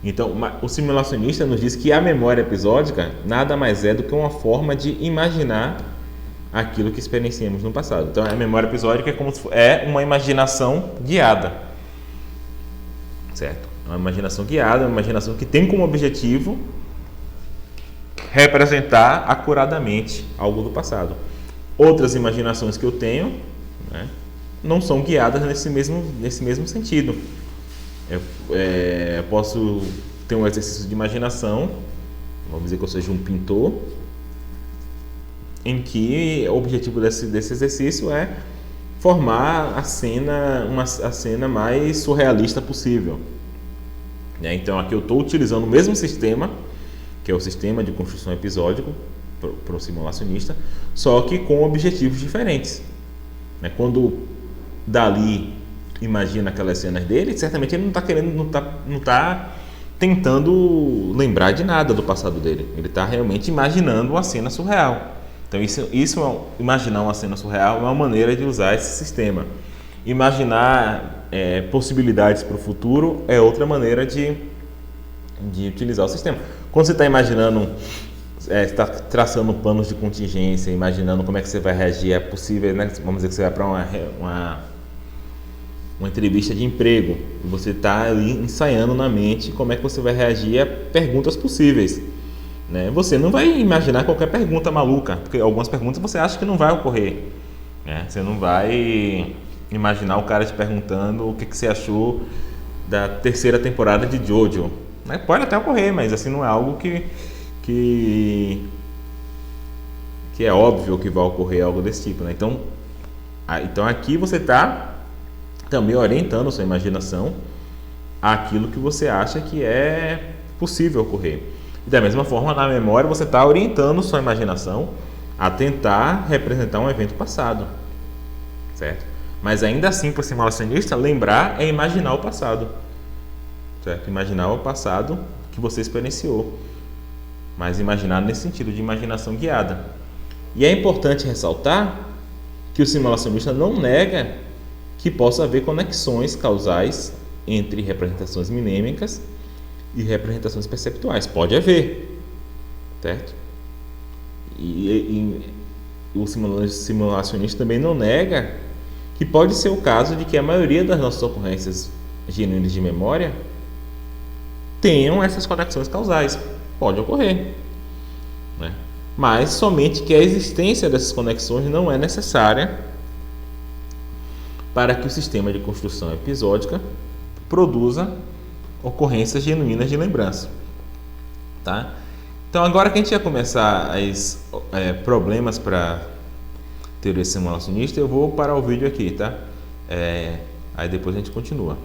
Então, o simulacionista nos diz que a memória episódica nada mais é do que uma forma de imaginar aquilo que experienciamos no passado. Então, a memória episódica é uma imaginação guiada, certo? Uma imaginação guiada, uma imaginação que tem como objetivo representar acuradamente algo do passado. Outras imaginações que eu tenho, né, não são guiadas nesse mesmo sentido. Eu posso ter um exercício de imaginação, vamos dizer que eu seja um pintor, em que o objetivo desse exercício é formar a cena mais surrealista possível, né? Então aqui eu estou utilizando o mesmo sistema, que é o sistema de construção episódico para o simulacionista, só que com objetivos diferentes, né? Quando Dalí imagina aquelas cenas dele, certamente ele não está tentando lembrar de nada do passado dele, ele está realmente imaginando uma cena surreal. Então imaginar uma cena surreal é uma maneira de usar esse sistema. Imaginar possibilidades para o futuro é outra maneira de utilizar o sistema. Quando você está imaginando, está traçando planos de contingência, imaginando como é que você vai reagir a possível, né? Vamos dizer que você vai para uma entrevista de emprego, e você está ali ensaiando na mente como é que você vai reagir a perguntas possíveis, né? Você não vai imaginar qualquer pergunta maluca, porque algumas perguntas você acha que não vai ocorrer, né? Você não vai imaginar o cara te perguntando o que você achou da terceira temporada de Jojo, né? Pode até ocorrer, mas assim não é algo que é óbvio que vai ocorrer algo desse tipo, né? Então aqui você está também orientando a sua imaginação àquilo que você acha que é possível ocorrer. E da mesma forma, na memória, você está orientando sua imaginação a tentar representar um evento passado, certo? Mas ainda assim, para o simulacionista, lembrar é imaginar o passado, certo? Imaginar o passado que você experienciou, mas imaginar nesse sentido de imaginação guiada. E é importante ressaltar que o simulacionista não nega que possa haver conexões causais entre representações mnemênicas e representações perceptuais. Pode haver, certo? E o simulacionista também não nega que pode ser o caso de que a maioria das nossas ocorrências genuínas de memória tenham essas conexões causais. Pode ocorrer, né? Mas somente que a existência dessas conexões não é necessária para que o sistema de construção episódica produza ocorrências genuínas de lembrança, tá? Então, agora que a gente vai começar os problemas para teoria simulacionista, eu vou parar o vídeo aqui, tá? Aí depois a gente continua.